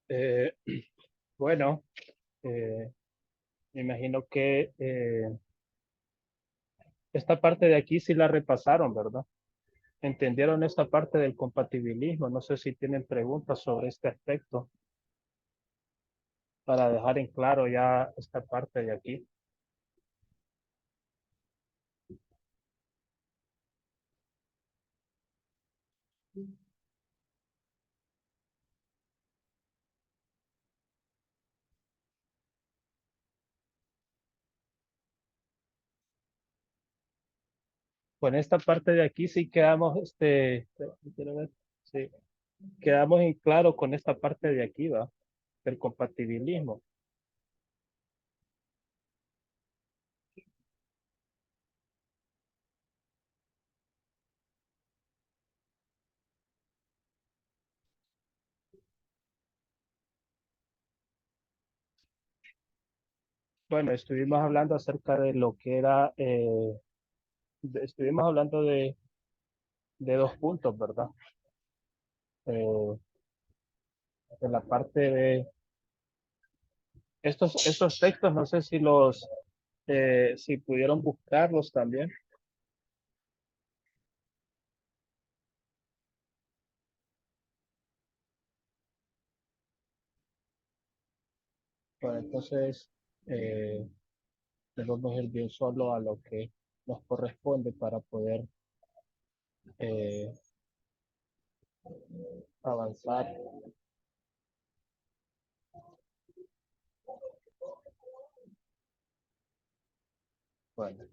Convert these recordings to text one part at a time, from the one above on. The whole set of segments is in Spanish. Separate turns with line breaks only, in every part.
Eh, bueno, eh, me imagino que esta parte de aquí sí la repasaron, ¿verdad? ¿Entendieron esta parte del compatibilismo? No sé si tienen preguntas sobre este aspecto para dejar en claro ya esta parte de aquí. Con esta parte de aquí sí quedamos, quiero ver, sí, quedamos en claro con esta parte de aquí, ¿va? Del compatibilismo. Bueno, estuvimos hablando acerca de lo que era, estuvimos hablando de dos puntos, ¿verdad? Eh, de la parte de estos textos, no sé si si pudieron buscarlos también. Bueno, entonces, eh, debemos ir bien solo a lo que nos corresponde para poder eh, avanzar. Bueno,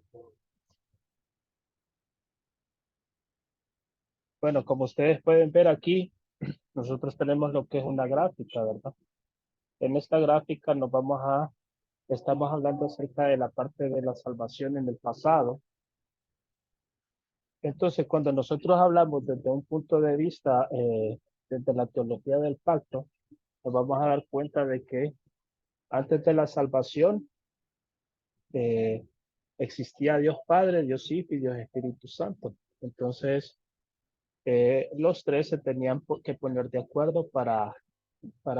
bueno, como ustedes pueden ver aquí, nosotros tenemos lo que es una gráfica, ¿verdad? En esta gráfica estamos hablando acerca de la parte de la salvación en el pasado. Entonces, cuando nosotros hablamos desde un punto de vista, desde la teología del pacto, nos vamos a dar cuenta de que antes de la salvación eh, existía Dios Padre, Dios Hijo y Dios Espíritu Santo. Entonces, los tres se tenían que poner de acuerdo para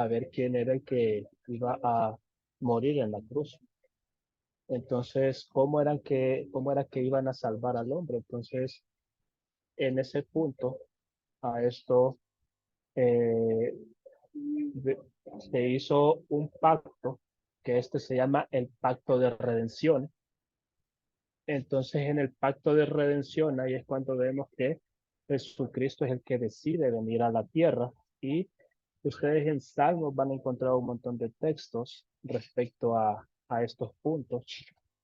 ver quién era el que iba a morir en la cruz. Entonces, cómo era que iban a salvar al hombre? Entonces, en ese punto, a esto eh, se hizo un pacto, que este se llama el pacto de redención. Entonces, en el pacto de redención, ahí es cuando vemos que Jesucristo es el que decide venir a la tierra. Y ustedes en Salmos van a encontrar un montón de textos respecto a estos puntos.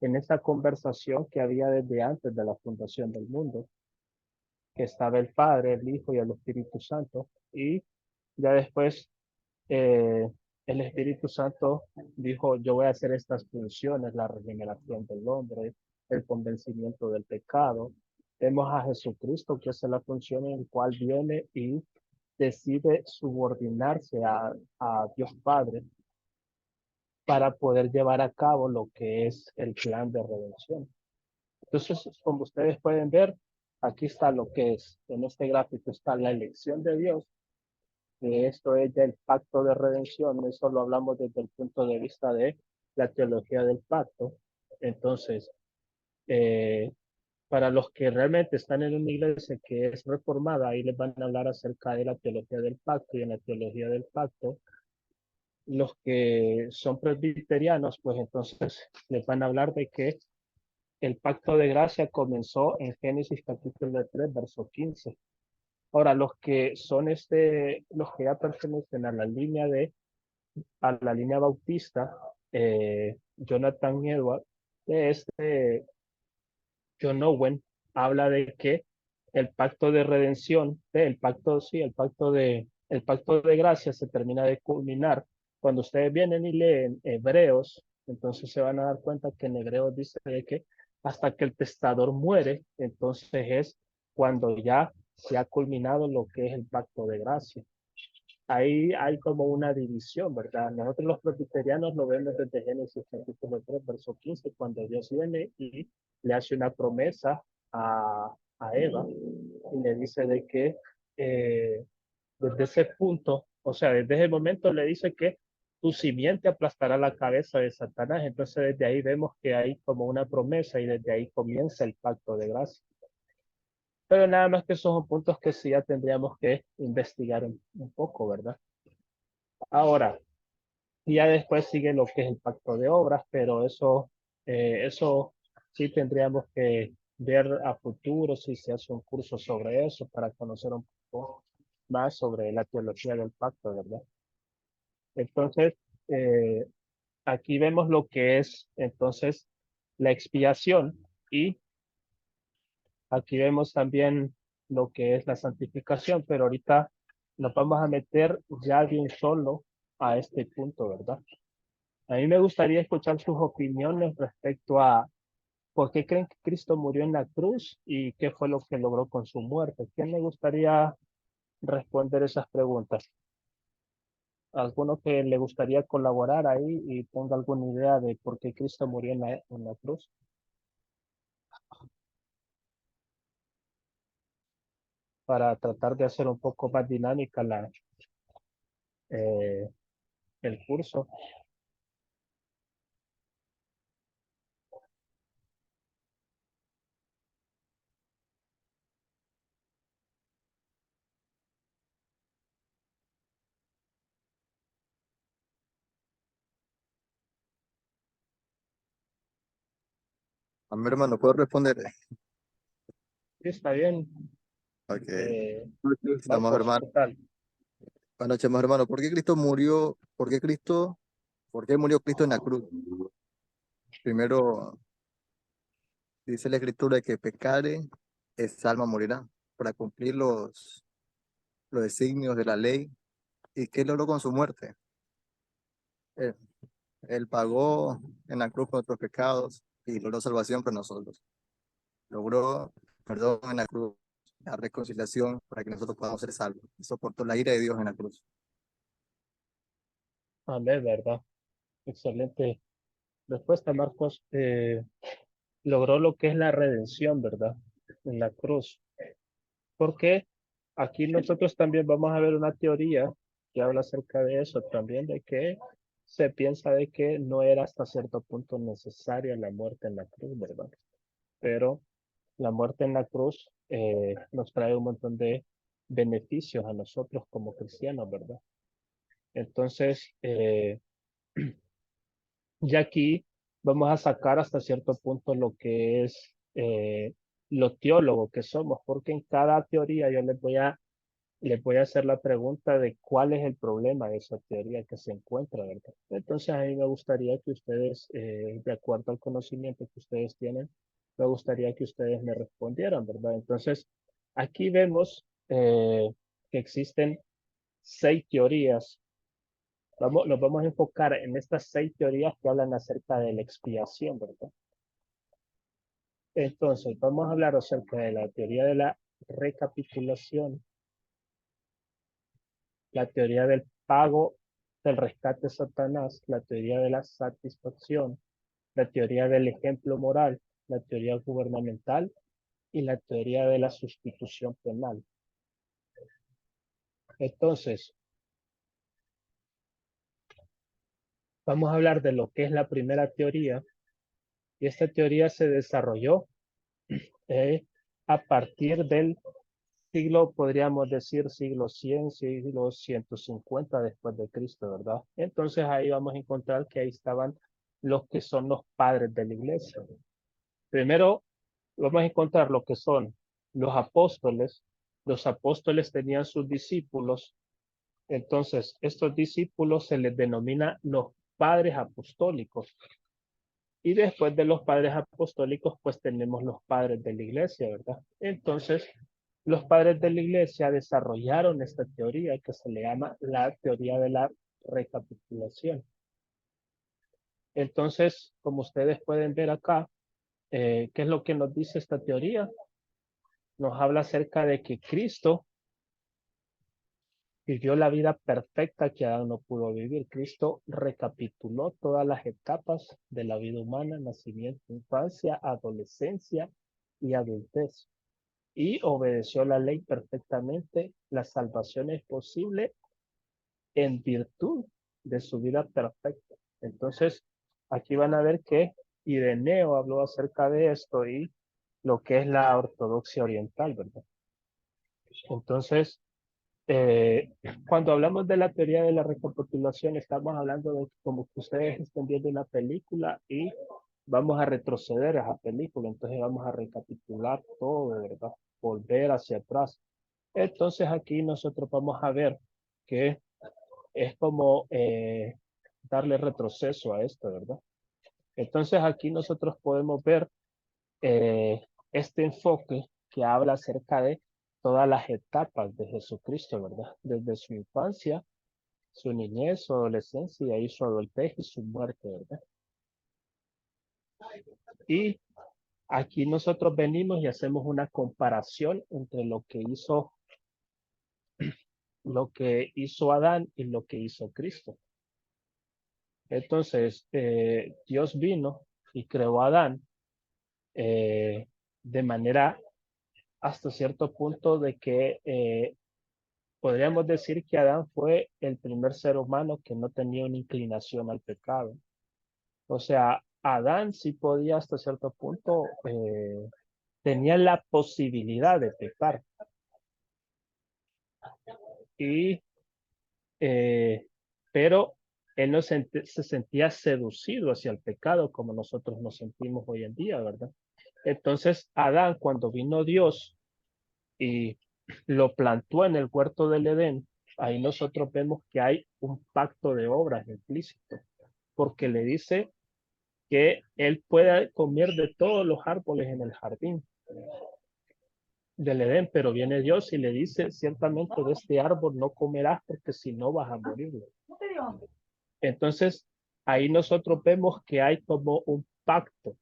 En esta conversación que había desde antes de la fundación del mundo, que estaba el Padre, el Hijo y el Espíritu Santo. Y ya después eh, el Espíritu Santo dijo, yo voy a hacer estas funciones, la regeneración del hombre, el convencimiento del pecado. Vemos a Jesucristo, que hace la función en la cual viene y decide subordinarse a Dios Padre para poder llevar a cabo lo que es el plan de redención. Entonces, como ustedes pueden ver, aquí está lo que es, en este gráfico está la elección de Dios, que esto es del pacto de redención, eso lo hablamos desde el punto de vista de la teología del pacto. Entonces, eh, para los que realmente están en una iglesia que es reformada, ahí les van a hablar acerca de la teología del pacto y en la teología del pacto. Los que son presbiterianos, pues entonces les van a hablar de que el pacto de gracia comenzó en Génesis capítulo 3 verso 15. Ahora, los que son los que ya pertenecen a la línea bautista, Jonathan Edwards, John Owen, habla de que el pacto de redención, el pacto de gracia se termina de culminar. Cuando ustedes vienen y leen Hebreos, entonces se van a dar cuenta que en Hebreos dice de que hasta que el testador muere, entonces es cuando ya se ha culminado lo que es el pacto de gracia. Ahí hay como una división, ¿verdad? Nosotros los presbiterianos lo vemos desde Génesis capítulo 3, verso 15, cuando Dios viene y le hace una promesa a Eva y le dice de que desde ese punto, O sea, desde ese momento le dice que tu simiente aplastará la cabeza de Satanás. Entonces desde ahí vemos que hay como una promesa y desde ahí comienza el pacto de gracia. Pero nada más que esos son puntos que sí ya tendríamos que investigar un poco, ¿verdad? Ahora, ya después sigue lo que es el pacto de obras, pero eso sí tendríamos que ver a futuro si se hace un curso sobre eso para conocer un poco más sobre la teología del pacto, ¿verdad? Entonces, eh, aquí vemos lo que es entonces la expiación y aquí vemos también lo que es la santificación, pero ahorita nos vamos a meter ya de un solo a este punto, ¿verdad? A mí me gustaría escuchar sus opiniones respecto a por qué creen que Cristo murió en la cruz y qué fue lo que logró con su muerte. ¿Quién le gustaría responder esas preguntas? ¿Alguno que le gustaría colaborar ahí y tenga alguna idea de por qué Cristo murió en la cruz? Para tratar de hacer un poco más dinámica eh, el curso.
A mi hermano, ¿puedo responder?
Sí, está bien.
Ok.
Eh,
Estamos,
Marcos,
hermano.
¿qué tal?
Buenas noches, más hermano. ¿Por qué Cristo murió? ¿Por qué murió Cristo en la cruz? Primero, dice la Escritura que pecare, esa alma morirá, para cumplir los designios de la ley. ¿Y qué logró con su muerte? Él, él pagó en la cruz por nuestros pecados y logró salvación para nosotros. Logró perdón en la cruz, la reconciliación para que nosotros podamos ser salvos. Y soportó la ira de Dios en la cruz.
Amén, ¿verdad? Excelente respuesta, Marcos. Logró lo que es la redención, ¿verdad? En la cruz. Porque aquí nosotros también vamos a ver una teoría que habla acerca de eso también, de que se piensa de que no era hasta cierto punto necesaria la muerte en la cruz, ¿verdad? Pero la muerte en la cruz nos trae un montón de beneficios a nosotros como cristianos, ¿verdad? Entonces, ya aquí vamos a sacar hasta cierto punto lo que es lo teólogo que somos, porque en cada teoría yo les voy a hacer la pregunta de cuál es el problema de esa teoría que se encuentra, ¿verdad? Entonces a mí me gustaría que ustedes, de acuerdo al conocimiento que ustedes tienen, me gustaría que ustedes me respondieran, ¿verdad? Entonces, aquí vemos que existen 6 teorías. Nos vamos a enfocar en estas 6 teorías que hablan acerca de la expiación, ¿verdad? Entonces, vamos a hablar acerca de la teoría de la recapitulación, la teoría del pago del rescate de Satanás, la teoría de la satisfacción, la teoría del ejemplo moral, la teoría gubernamental y la teoría de la sustitución penal. Entonces, vamos a hablar de lo que es la primera teoría y esta teoría se desarrolló eh, a partir del siglo, podríamos decir siglo 100, siglo 150 después de Cristo, ¿verdad? Entonces ahí vamos a encontrar que ahí estaban los que son los padres de la iglesia. Primero vamos a encontrar lo que son los apóstoles. Los apóstoles tenían sus discípulos, entonces estos discípulos se les denomina los padres apostólicos. Y después de los padres apostólicos, pues tenemos los padres de la iglesia, ¿verdad? Entonces, los padres de la iglesia desarrollaron esta teoría que se le llama la teoría de la recapitulación. Entonces, como ustedes pueden ver acá, ¿qué es lo que nos dice esta teoría? Nos habla acerca de que Cristo vivió la vida perfecta que Adán no pudo vivir. Cristo recapituló todas las etapas de la vida humana, nacimiento, infancia, adolescencia y adultez. Y obedeció la ley perfectamente. La salvación es posible en virtud de su vida perfecta. Entonces, aquí van a ver que Ireneo habló acerca de esto y lo que es la ortodoxia oriental, ¿verdad? Entonces, cuando hablamos de la teoría de la recapitulación, estamos hablando de como que ustedes estén viendo una película y vamos a retroceder a esa película, entonces vamos a recapitular todo, ¿verdad? Volver hacia atrás. Entonces aquí nosotros vamos a ver que es como darle retroceso a esto, ¿verdad? Entonces aquí nosotros podemos ver eh, este enfoque que habla acerca de todas las etapas de Jesucristo, ¿verdad? Desde su infancia, su niñez, su adolescencia y ahí su adultez y su muerte, ¿verdad? Y aquí nosotros venimos y hacemos una comparación entre lo que hizo Adán y lo que hizo Cristo. Entonces, Dios vino y creó a Adán de manera hasta cierto punto de que podríamos decir que Adán fue el primer ser humano que no tenía una inclinación al pecado. O sea, Adán sí podía hasta cierto punto, tenía la posibilidad de pecar. Y, eh, pero él no se sentía seducido hacia el pecado como nosotros nos sentimos hoy en día, ¿verdad? Entonces, Adán, cuando vino Dios y lo plantó en el huerto del Edén, ahí nosotros vemos que hay un pacto de obras implícito, porque le dice que él pueda comer de todos los árboles en el jardín del Edén, pero viene Dios y le dice, ciertamente de este árbol no comerás porque si no vas a morir. Entonces, ahí nosotros vemos que hay como un pacto.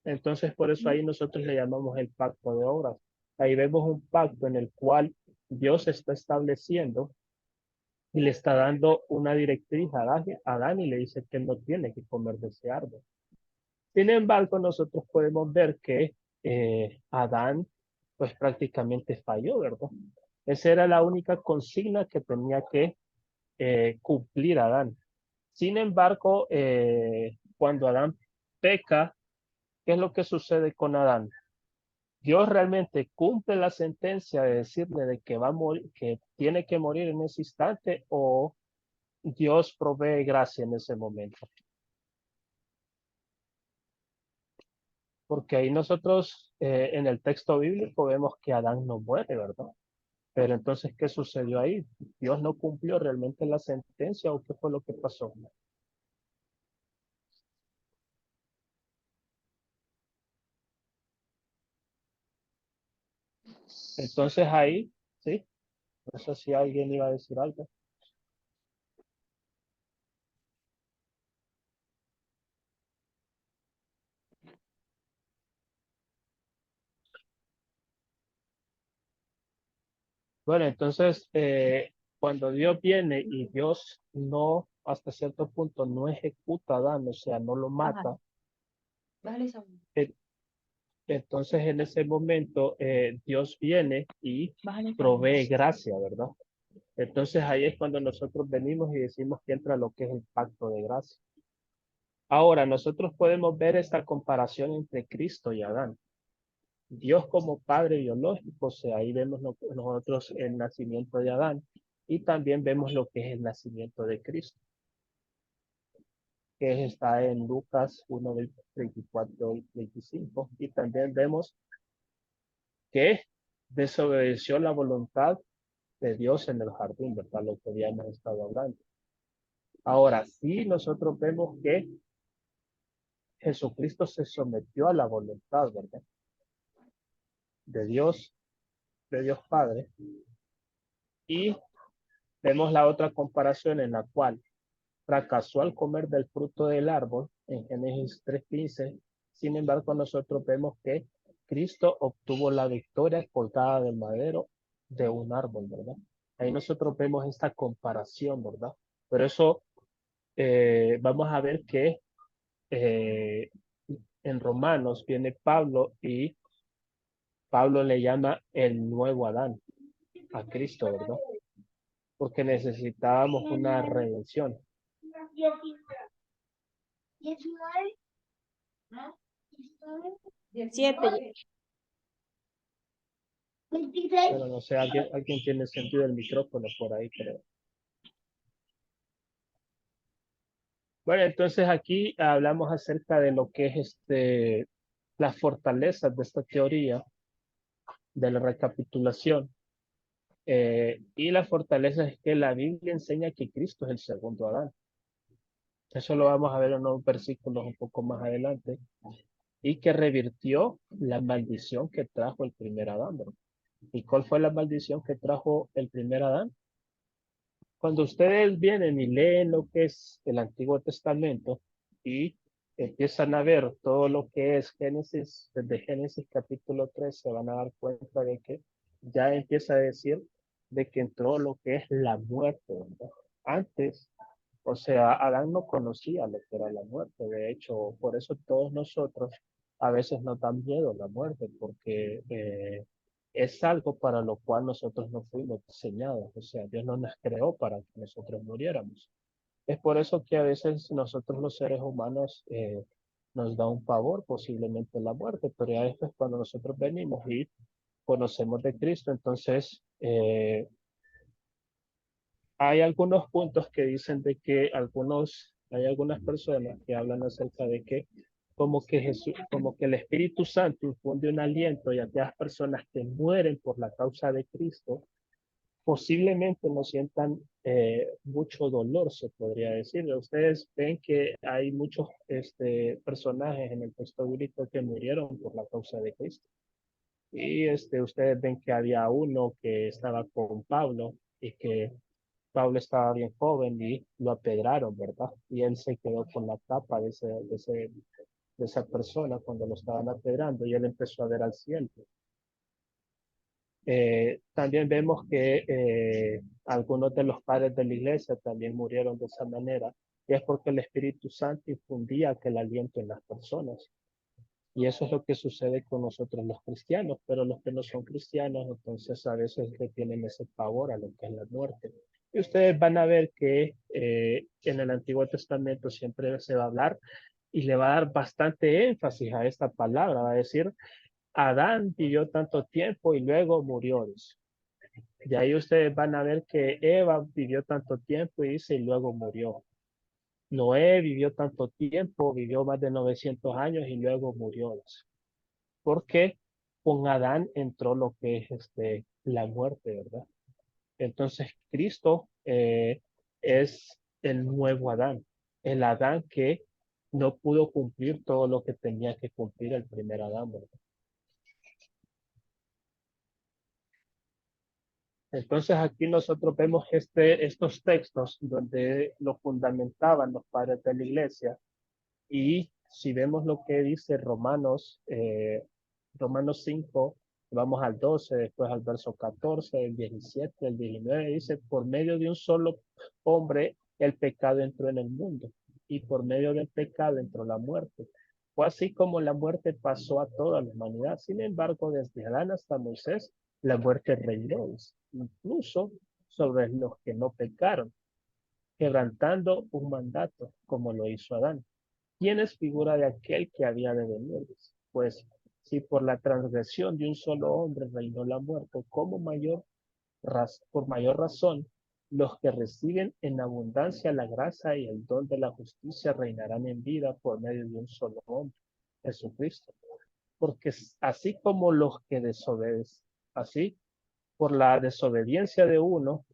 Entonces, por eso ahí nosotros le llamamos el pacto de obras. Ahí vemos un pacto en el cual Dios está estableciendo y le está dando una directriz a Adán y le dice que no tiene que comer de ese árbol. Sin embargo, nosotros podemos ver que Adán pues prácticamente falló, ¿verdad? Esa era la única consigna que tenía que cumplir Adán. Sin embargo, cuando Adán peca, ¿qué es lo que sucede con Adán? Dios realmente cumple la sentencia de decirle de que va a morir, que tiene que morir en ese instante, o Dios provee gracia en ese momento. Porque ahí nosotros en el texto bíblico vemos que Adán no muere, ¿verdad? Pero entonces, ¿qué sucedió ahí? ¿Dios no cumplió realmente la sentencia o qué fue lo que pasó? Entonces ahí, ¿sí? No sé si alguien iba a decir algo. Bueno, entonces, cuando Dios viene y Dios no, hasta cierto punto, no ejecuta a Adán, o sea, no lo mata, eh, entonces en ese momento Dios viene y provee gracia, ¿verdad? Entonces ahí es cuando nosotros venimos y decimos que entra lo que es el pacto de gracia. Ahora, nosotros podemos ver esta comparación entre Cristo y Adán. Dios como padre biológico, o sea, ahí vemos nosotros el nacimiento de Adán y también vemos lo que es el nacimiento de Cristo, que está en Lucas 1, 24 y 25. Y también vemos que desobedeció la voluntad de Dios en el jardín, ¿verdad? Lo que habíamos estado hablando. Ahora, sí, nosotros vemos que Jesucristo se sometió a la voluntad, ¿verdad? De Dios, de Dios Padre. Y vemos la otra comparación en la cual fracasó al comer del fruto del árbol en Génesis 3:15. Sin embargo, nosotros vemos que Cristo obtuvo la victoria colgada del madero de un árbol, ¿verdad? Ahí nosotros vemos esta comparación, ¿verdad? Por eso vamos a ver que eh, en Romanos viene Pablo y Pablo le llama el nuevo Adán a Cristo, ¿verdad? porque necesitábamos una redención.
7.
Pero no sé, alguien tiene sentido del micrófono por ahí, creo. Bueno, entonces aquí hablamos acerca de lo que es las fortalezas de esta teoría de la recapitulación. Y la fortaleza es que la Biblia enseña que Cristo es el segundo Adán. Eso lo vamos a ver en unos versículos un poco más adelante. Y que revirtió la maldición que trajo el primer Adán, ¿verdad? ¿Y cuál fue la maldición que trajo el primer Adán? Cuando ustedes vienen y leen lo que es el Antiguo Testamento y empiezan a ver todo lo que es Génesis, desde Génesis capítulo 3, se van a dar cuenta de que ya empieza a decir de que entró lo que es la muerte, ¿verdad? Antes, o sea, Adán no conocía lo que era la muerte. De hecho, por eso todos nosotros a veces nos da miedo la muerte, porque es algo para lo cual nosotros no fuimos diseñados. O sea, Dios no nos creó para que nosotros muriéramos. Es por eso que a veces nosotros los seres humanos nos da un pavor posiblemente la muerte, pero ya después cuando nosotros venimos y conocemos de Cristo, entonces hay algunos puntos que dicen de que hay algunas personas que hablan acerca de que como que Jesús, como que el Espíritu Santo infunde un aliento y aquellas personas que mueren por la causa de Cristo posiblemente no sientan mucho dolor, se podría decir. Ustedes ven que hay muchos personajes en el texto bíblico que murieron por la causa de Cristo. Y ustedes ven que había uno que estaba con Pablo y que Pablo estaba bien joven y lo apedraron, ¿verdad? Y él se quedó con la tapa de esa persona cuando lo estaban apedrando y él empezó a ver al cielo. También vemos que algunos de los padres de la iglesia también murieron de esa manera y es porque el Espíritu Santo infundía aquel aliento en las personas. Y eso es lo que sucede con nosotros los cristianos, pero los que no son cristianos, entonces a veces le tienen ese pavor a lo que es la muerte. Y ustedes van a ver que en el Antiguo Testamento siempre se va a hablar y le va a dar bastante énfasis a esta palabra. Va a decir, Adán vivió tanto tiempo y luego murió. Dice. Y ahí ustedes van a ver que Eva vivió tanto tiempo y dice, y luego murió. Noé vivió tanto tiempo, vivió más de 900 años y luego murió. Dice. Porque con Adán entró lo que es la muerte, ¿verdad? Entonces Cristo es el nuevo Adán, el Adán que no pudo cumplir todo lo que tenía que cumplir el primer Adán, ¿verdad? Entonces aquí nosotros vemos estos textos donde lo fundamentaban los padres de la iglesia y si vemos lo que dice Romanos 5, vamos al 12, después al verso 14, el 17, el 19, dice, por medio de un solo hombre el pecado entró en el mundo y por medio del pecado entró la muerte. Fue así como la muerte pasó a toda la humanidad. Sin embargo, desde Adán hasta Moisés, la muerte reinó, incluso sobre los que no pecaron, quebrantando un mandato como lo hizo Adán. ¿Quién es figura de aquel que había de venir? Pues si por la transgresión de un solo hombre reinó la muerte, por mayor razón, los que reciben en abundancia la gracia y el don de la justicia reinarán en vida por medio de un solo hombre, Jesucristo. Porque así como los que desobedecen, así por la desobediencia de uno,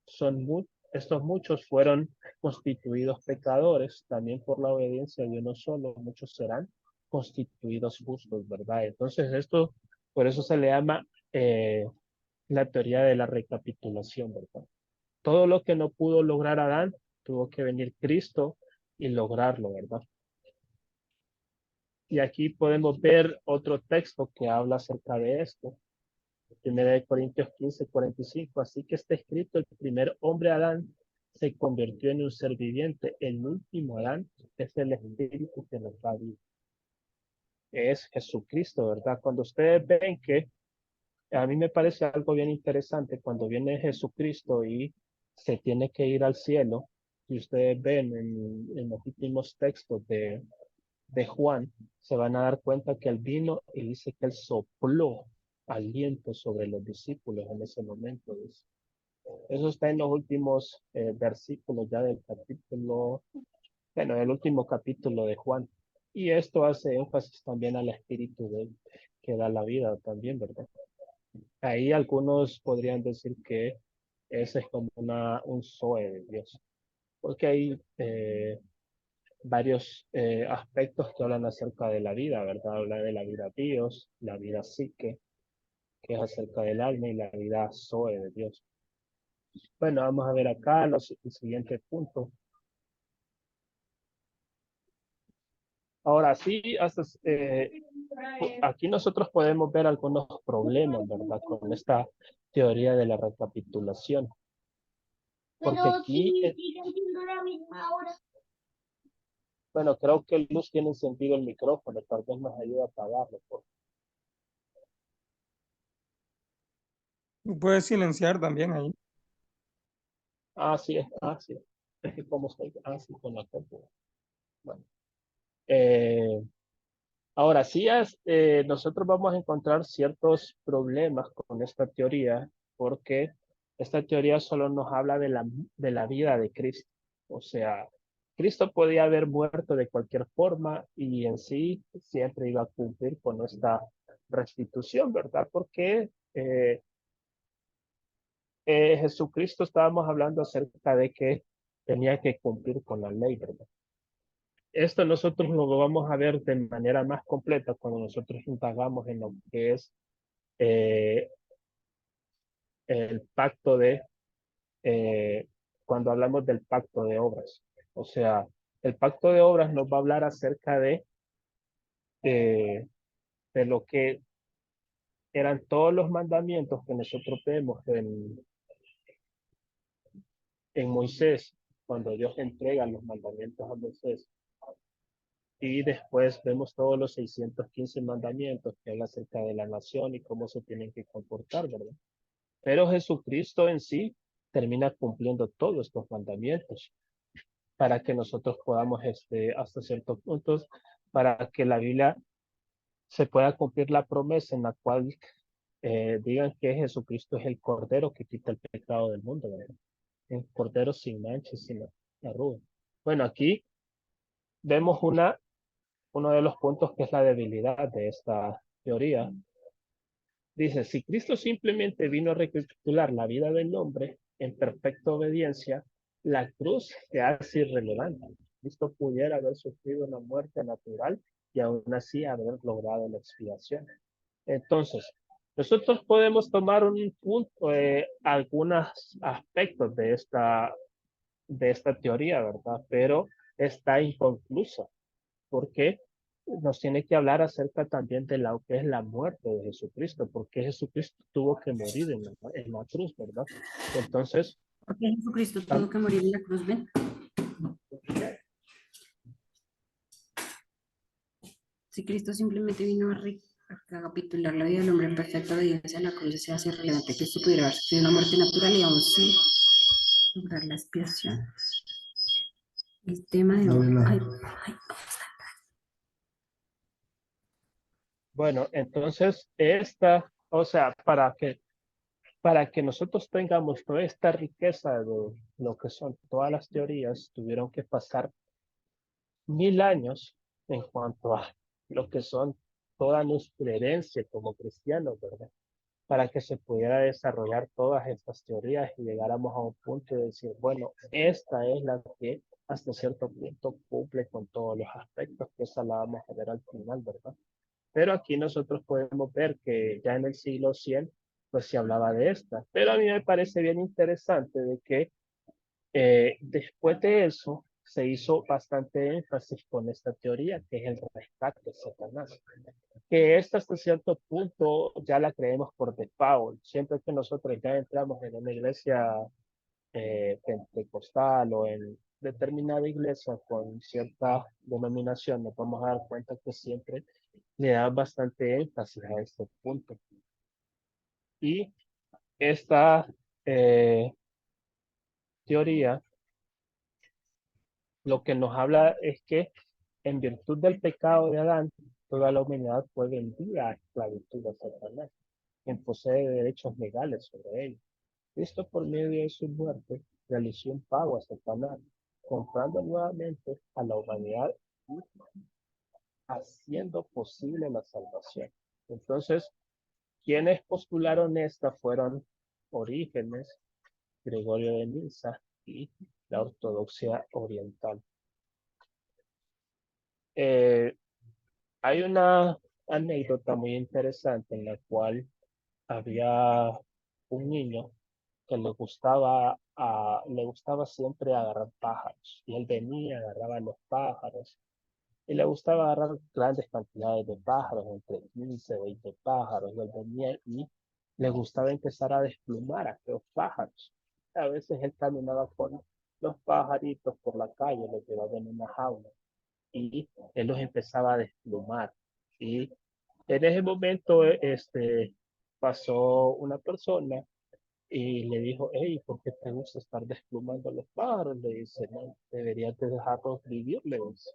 estos muchos fueron constituidos pecadores, también por la obediencia de uno solo, muchos serán constituidos justos, ¿verdad? Entonces por eso se le llama la teoría de la recapitulación, ¿verdad? Todo lo que no pudo lograr Adán, tuvo que venir Cristo y lograrlo, ¿verdad? Y aquí podemos ver otro texto que habla acerca de esto. Primera de Corintios 15:45. Así que está escrito, el primer hombre Adán se convirtió en un ser viviente. El último Adán es el espíritu que nos da vida. Es Jesucristo, ¿verdad? Cuando ustedes ven que a mí me parece algo bien interesante cuando viene Jesucristo y se tiene que ir al cielo. Si ustedes ven en los últimos textos de Juan, se van a dar cuenta que él vino y dice que él sopló aliento sobre los discípulos en ese momento. Dice. Eso está en los últimos versículos ya del capítulo, bueno, el último capítulo de Juan. Y esto hace énfasis también al espíritu de él, que da la vida también, ¿verdad? Ahí algunos podrían decir que ese es como un Zoe de Dios, porque hay varios aspectos que hablan acerca de la vida, ¿verdad? Habla de la vida Dios, la vida psique, que es acerca del alma, y la vida Zoe de Dios. Bueno, vamos a ver acá el siguiente punto. Ahora sí, aquí nosotros podemos ver algunos problemas, ¿verdad? Con esta teoría de la recapitulación. Porque aquí, siguen siendo la misma hora. Bueno, creo que Luz tiene encendido el micrófono, tal vez nos ayuda a apagarlo.
Puedes silenciar también ahí.
Sí, sí. Es que como estoy, sí, con la compu. Bueno. Ahora sí, nosotros vamos a encontrar ciertos problemas con esta teoría, porque esta teoría solo nos habla de la vida de Cristo. O sea, Cristo podía haber muerto de cualquier forma y en sí siempre iba a cumplir con esta restitución, ¿verdad? Porque Jesucristo estábamos hablando acerca de que tenía que cumplir con la ley, ¿verdad? Esto nosotros lo vamos a ver de manera más completa cuando nosotros indagamos en lo que es eh, el pacto eh, cuando hablamos del pacto de obras. O sea, el pacto de obras nos va a hablar acerca eh, de lo que eran todos los mandamientos que nosotros vemos en Moisés, cuando Dios entrega los mandamientos a Moisés. Y después vemos todos los 615 mandamientos que hablan acerca de la nación y cómo se tienen que comportar, ¿verdad? Pero Jesucristo en sí termina cumpliendo todos estos mandamientos para que nosotros podamos, hasta ciertos puntos, para que la Biblia se pueda cumplir la promesa en la cual digan que Jesucristo es el Cordero que quita el pecado del mundo, ¿verdad? El Cordero sin mancha, sin arruga. Bueno, aquí vemos uno de los puntos que es la debilidad de esta teoría. Dice, si Cristo simplemente vino a recapitular la vida del hombre en perfecta obediencia, la cruz se hace irrelevante. Cristo pudiera haber sufrido una muerte natural y aún así haber logrado la expiación. Entonces, nosotros podemos tomar un punto, algunos aspectos de esta teoría, ¿verdad? Pero está inconclusa porque nos tiene que hablar acerca también de lo que es la muerte de Jesucristo, porque Jesucristo tuvo que morir en la cruz, ¿verdad? Entonces,
Porque Jesucristo tuvo que morir en la cruz, ¿ven? Si Cristo simplemente vino a recapitular la vida del hombre en perfecta obediencia, la cruz se hace irrelevante. Cristo pudiera haber sufrido una muerte natural y aún sí lograr la expiación. El tema de hoy.
bueno, entonces o sea, para que nosotros tengamos toda esta riqueza de lo que son todas las teorías, tuvieron que pasar 1000 años en cuanto a lo que son toda nuestra herencia como cristianos, ¿verdad? Para que se pudiera desarrollar todas estas teorías y llegáramos a un punto de decir, bueno, esta es la que hasta cierto punto cumple con todos los aspectos, que esa la vamos a ver al final, ¿verdad? Pero aquí nosotros podemos ver que ya en el siglo 100, pues se hablaba de esta. Pero a mí me parece bien interesante de que después de eso se hizo bastante énfasis con esta teoría, que es el rescate de Satanás. Que esta hasta cierto punto ya la creemos por default. Siempre que nosotros ya entramos en una iglesia pentecostal o en determinada iglesia con cierta denominación, nos vamos a dar cuenta que siempre le da bastante énfasis a este punto. Y esta, eh, teoría lo que nos habla es que en virtud del pecado de Adán, toda la humanidad fue vendida a esclavitud a Satanás, quien posee derechos legales sobre él. Cristo, por medio de su muerte, realizó un pago a Satanás, comprando nuevamente a la humanidad y haciendo posible la salvación. Entonces, quienes postularon esta fueron Orígenes, Gregorio de Niza y la ortodoxia oriental. Hay una anécdota muy interesante en la cual había un niño que le gustaba siempre agarrar pájaros. Y él venía, agarraba los pájaros. Y le gustaba agarrar grandes cantidades de pájaros, entre 15, 20 pájaros. Y él venía y le gustaba empezar a desplumar a aquellos pájaros. A veces él caminaba con los pajaritos por la calle, los llevaba en una jaula. Y él los empezaba a desplumar. Y en ese momento, pasó una persona y le dijo, hey, ¿por qué te gusta estar desplumando los pájaros? Le dice, no, deberías de dejarlos vivir, le dice.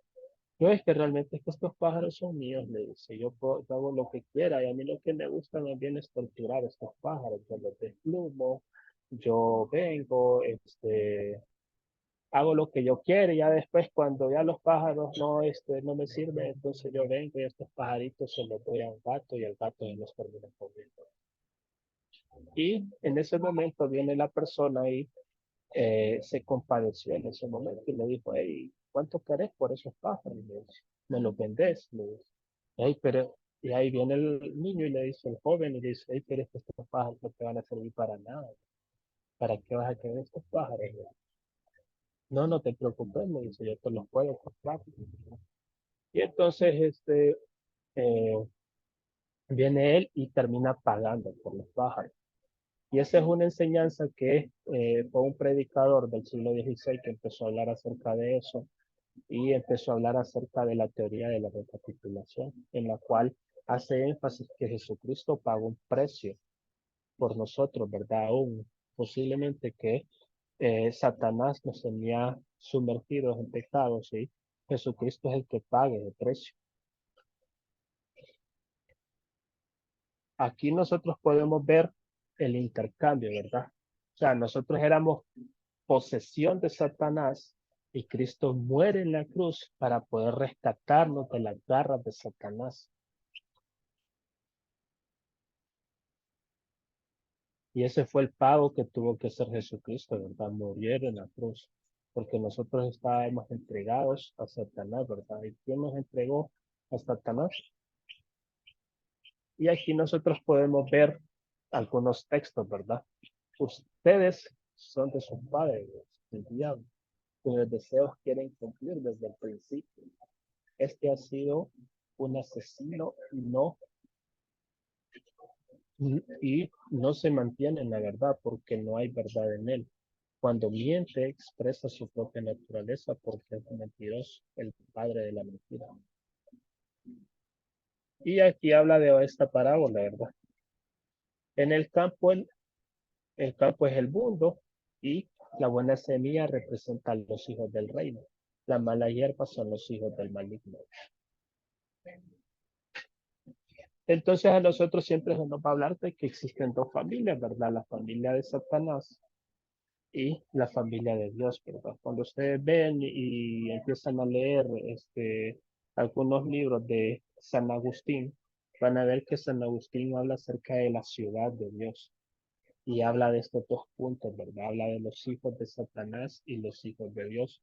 No, es que realmente es que estos pájaros son míos, le dice. Yo hago lo que quiera y a mí lo que me gusta más bien es torturar a estos pájaros. Yo los desplumo, yo vengo, hago lo que yo quiero y ya después cuando ya los pájaros no me sirven, entonces yo vengo y estos pajaritos se los doy a un gato y el gato se los termina comiendo. Y en ese momento viene la persona y se compadeció en ese momento y le dijo, hey, ¿cuánto querés por esos pájaros? Le dice, ¿me los vendés? Le dice, hey, pero, y ahí viene el niño y le dice, el joven, y le dice, hey, pero es que estos pájaros no te van a servir para nada. ¿Para qué vas a querer estos pájaros? No, no te preocupes, me dice, yo te los puedo comprar. Y entonces eh, viene él y termina pagando por los pájaros. Y esa es una enseñanza que fue un predicador del siglo XVI que empezó a hablar acerca de eso y empezó a hablar acerca de la teoría de la recapitulación, en la cual hace énfasis que Jesucristo pagó un precio por nosotros, ¿verdad? Aún posiblemente que Satanás nos tenía sumergidos en pecados, ¿sí? Jesucristo es el que paga el precio. Aquí nosotros podemos ver el intercambio, ¿verdad? O sea, nosotros éramos posesión de Satanás y Cristo muere en la cruz para poder rescatarnos de las garras de Satanás. Y ese fue el pago que tuvo que hacer Jesucristo, ¿verdad? Morir en la cruz, porque nosotros estábamos entregados a Satanás, ¿verdad? ¿Y quién nos entregó a Satanás? Y aquí nosotros podemos ver algunos textos, ¿verdad? Ustedes son de sus padres, el diablo, cuyos deseos quieren cumplir desde el principio. Este ha sido un asesino y no se mantiene en la verdad porque no hay verdad en él. Cuando miente, expresa su propia naturaleza porque es mentiroso, el padre de la mentira. Y aquí habla de esta parábola, ¿verdad? En el campo, el campo es el mundo y la buena semilla representa a los hijos del reino. La mala hierba son los hijos del maligno. Entonces a nosotros siempre se nos va a hablar de que existen dos familias, ¿verdad? La familia de Satanás y la familia de Dios, ¿verdad? Cuando ustedes ven y empiezan a leer algunos libros de San Agustín, van a ver que San Agustín habla acerca de la ciudad de Dios y habla de estos dos puntos, ¿verdad? Habla de los hijos de Satanás y los hijos de Dios.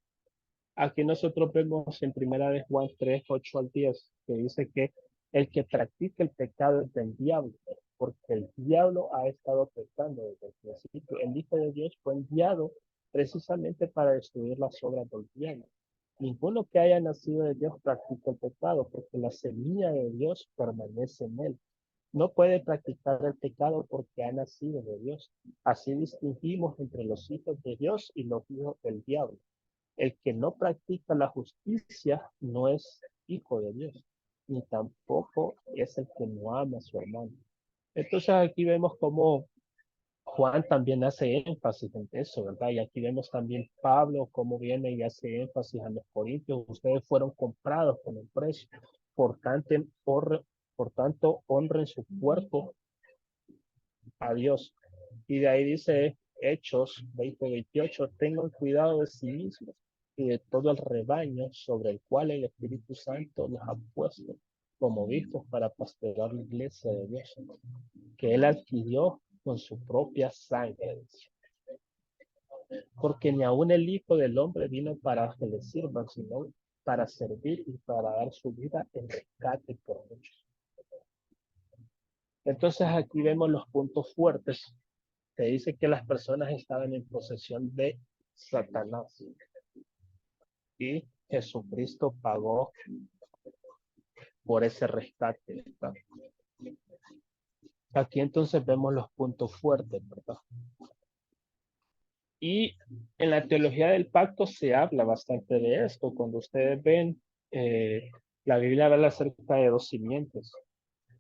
Aquí nosotros vemos en primera de Juan 3, 8 al 10, que dice que el que practica el pecado es del diablo, porque el diablo ha estado pecando desde el principio. El Hijo de Dios fue enviado precisamente para destruir las obras del diablo. Ninguno que haya nacido de Dios practica el pecado, porque la semilla de Dios permanece en él. No puede practicar el pecado porque ha nacido de Dios. Así distinguimos entre los hijos de Dios y los hijos del diablo. El que no practica la justicia no es hijo de Dios, ni tampoco es el que no ama a su hermano. Entonces aquí vemos cómo Juan también hace énfasis en eso, ¿verdad? Y aquí vemos también Pablo cómo viene y hace énfasis a los corintios. Ustedes fueron comprados con un precio. Por tanto, honren su cuerpo a Dios. Y de ahí dice Hechos 20:28, tengan cuidado de sí mismos y de todo el rebaño sobre el cual el Espíritu Santo los ha puesto como obispos para pastorear la iglesia de Dios, que él adquirió con su propia sangre. Porque ni aun el Hijo del Hombre vino para que le sirvan, sino para servir y para dar su vida en rescate por muchos. Entonces aquí vemos los puntos fuertes. Te dice que las personas estaban en posesión de Satanás y Jesucristo pagó por ese rescate, ¿verdad? Aquí entonces vemos los puntos fuertes, ¿verdad? Y en la teología del pacto se habla bastante de esto. Cuando ustedes ven, la Biblia habla acerca de dos simientes.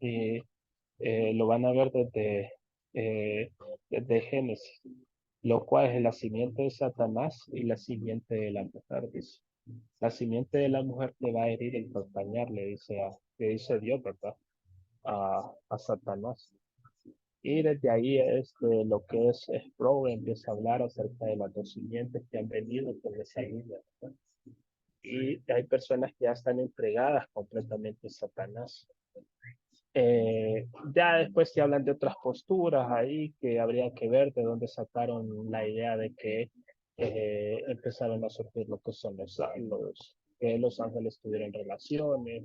Y lo van a ver desde Génesis, lo cual es la simiente de Satanás y la simiente de la mujer, dice. La simiente de la mujer te va a herir y acompañar, le dice Dios, ¿verdad? A Satanás. Y desde ahí lo que es Sproul empieza a hablar acerca de las dos simientes que han venido con esa línea, ¿verdad? Y hay personas que ya están entregadas completamente a Satanás. Ya después se hablan de otras posturas ahí que habría que ver de dónde sacaron la idea de que empezaron a surgir lo que son que los ángeles tuvieron relaciones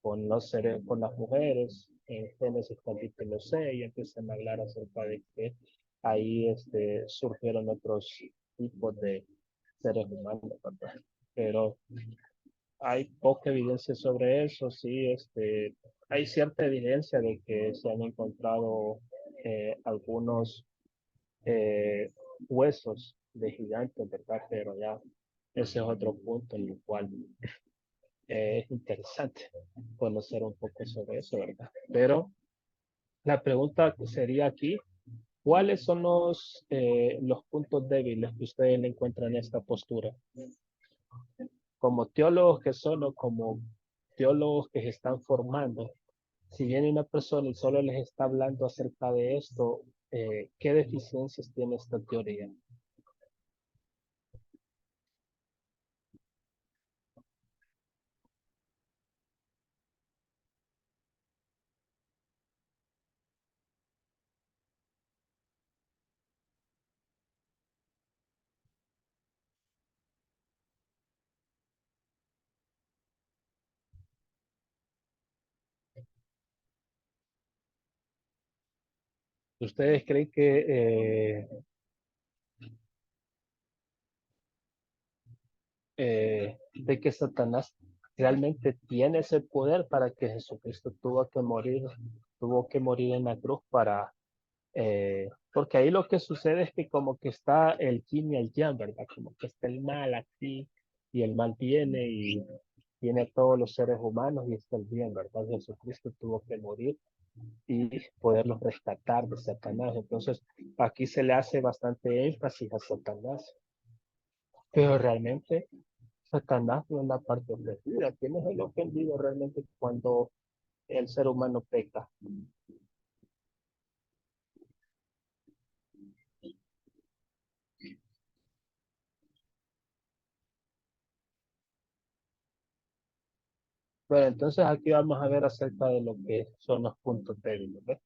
con los seres, con las mujeres. En Génesis capítulo 6 empiezan a hablar acerca de que ahí surgieron otros tipos de seres humanos, ¿verdad? Pero hay poca evidencia sobre eso, sí, hay cierta evidencia de que se han encontrado algunos huesos de gigantes, ¿verdad? Pero ya ese es otro punto en el cual es interesante conocer un poco sobre eso, ¿verdad? Pero la pregunta sería aquí, ¿cuáles son los puntos débiles que ustedes le encuentran en esta postura? Como teólogos que son o como teólogos que se están formando, si viene una persona y solo les está hablando acerca de esto, ¿qué deficiencias tiene esta teoría? ¿Ustedes creen de que Satanás realmente tiene ese poder para que Jesucristo tuvo que morir en la cruz porque ahí lo que sucede es que como que está el yin y el yang, ¿verdad? Como que está el mal aquí y el mal viene y tiene a todos los seres humanos y está el bien, ¿verdad? Jesucristo tuvo que morir y poderlos rescatar de Satanás. Entonces, aquí se le hace bastante énfasis a Satanás, pero realmente Satanás no es la parte ofendida. ¿Quién es el ofendido realmente cuando el ser humano peca? Bueno, entonces aquí vamos a ver acerca de lo que son los puntos débiles, ¿ves?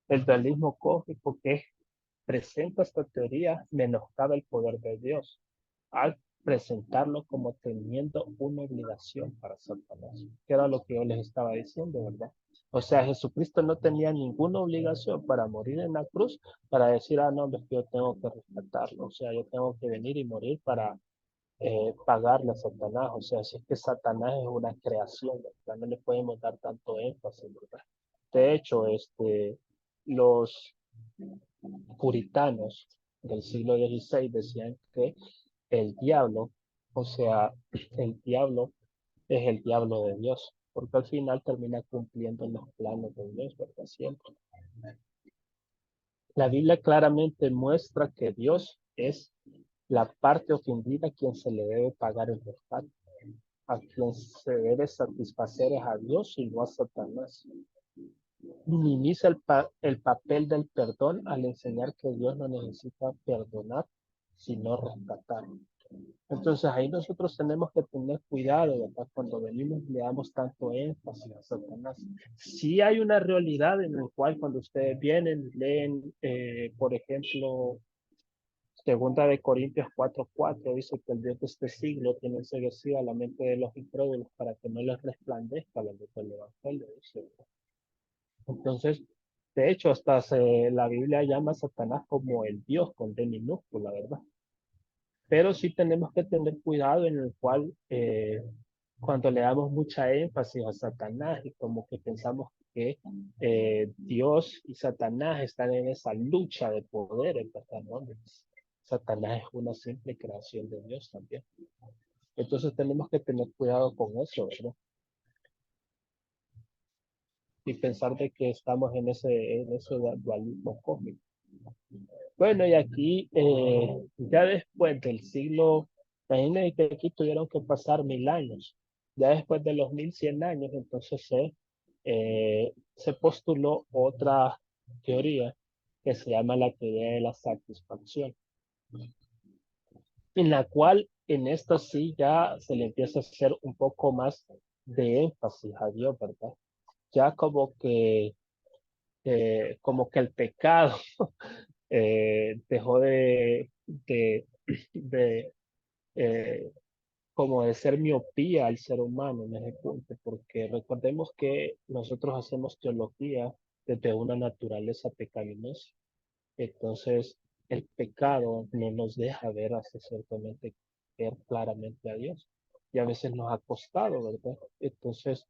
El dualismo cósmico que presenta esta teoría menoscaba el poder de Dios al presentarlo como teniendo una obligación para Satanás, que era lo que yo les estaba diciendo, ¿verdad? O sea, Jesucristo no tenía ninguna obligación para morir en la cruz, para decir, no, es que yo tengo que rescatarlo, o sea, yo tengo que venir y morir para pagarle a Satanás, o sea, si es que Satanás es una creación, ¿verdad? No le podemos dar tanto énfasis, ¿verdad? De hecho, los puritanos del siglo XVI decían que el diablo, o sea, el diablo es el diablo de Dios, porque al final termina cumpliendo los planes de Dios, ¿verdad? Siempre. La Biblia claramente muestra que Dios es la parte ofendida a quien se le debe pagar el rescate. A quien se debe satisfacer es a Dios y no a Satanás. Minimiza el papel del perdón al enseñar que Dios no necesita perdonar, sino rescatar. Entonces ahí nosotros tenemos que tener cuidado, ¿verdad? Cuando venimos le damos tanto énfasis a Satanás. Sí hay una realidad en la cual cuando ustedes vienen, leen, por ejemplo, Segunda de Corintios 4:4, dice que el Dios de este siglo tiene enseguecida la mente de los incrédulos para que no les resplandezca la luz del Evangelio, dice. Entonces, de hecho, hasta la Biblia llama a Satanás como el Dios con D minúscula, ¿verdad? Pero sí tenemos que tener cuidado en el cual cuando le damos mucha énfasis a Satanás y como que pensamos que Dios y Satanás están en esa lucha de poder, ¿verdad? ¿No? Satanás es una simple creación de Dios también. Entonces tenemos que tener cuidado con eso, ¿verdad? Y pensar de que estamos en ese dualismo cósmico. Bueno, y aquí, ya después del siglo, imagínense que aquí tuvieron que pasar 1000 años. Ya después de los 1100 años, entonces se postuló otra teoría que se llama la teoría de la satisfacción, en la cual en esta sí ya se le empieza a hacer un poco más de énfasis a Dios, ¿verdad? Ya como que el pecado dejó de eh, como de ser miopía al ser humano en ese punto, porque recordemos que nosotros hacemos teología desde una naturaleza pecaminosa. Entonces, el pecado no nos deja ver hasta ciertamente, ver claramente a Dios. Y a veces nos ha costado, ¿verdad? Entonces,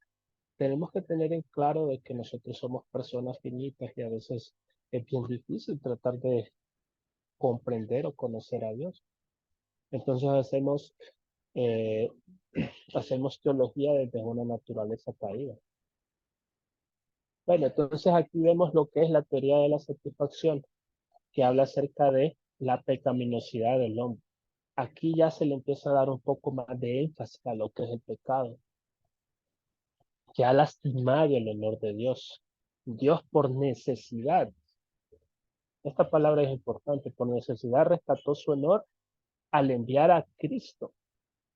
tenemos que tener en claro de que nosotros somos personas finitas y a veces es bien difícil tratar de comprender o conocer a Dios. Entonces eh, hacemos teología desde una naturaleza caída. Bueno, entonces aquí vemos lo que es la teoría de la satisfacción, que habla acerca de la pecaminosidad del hombre. Aquí ya se le empieza a dar un poco más de énfasis a lo que es el pecado, que ha lastimado el honor de Dios. Dios por necesidad, esta palabra es importante, por necesidad rescató su honor al enviar a Cristo,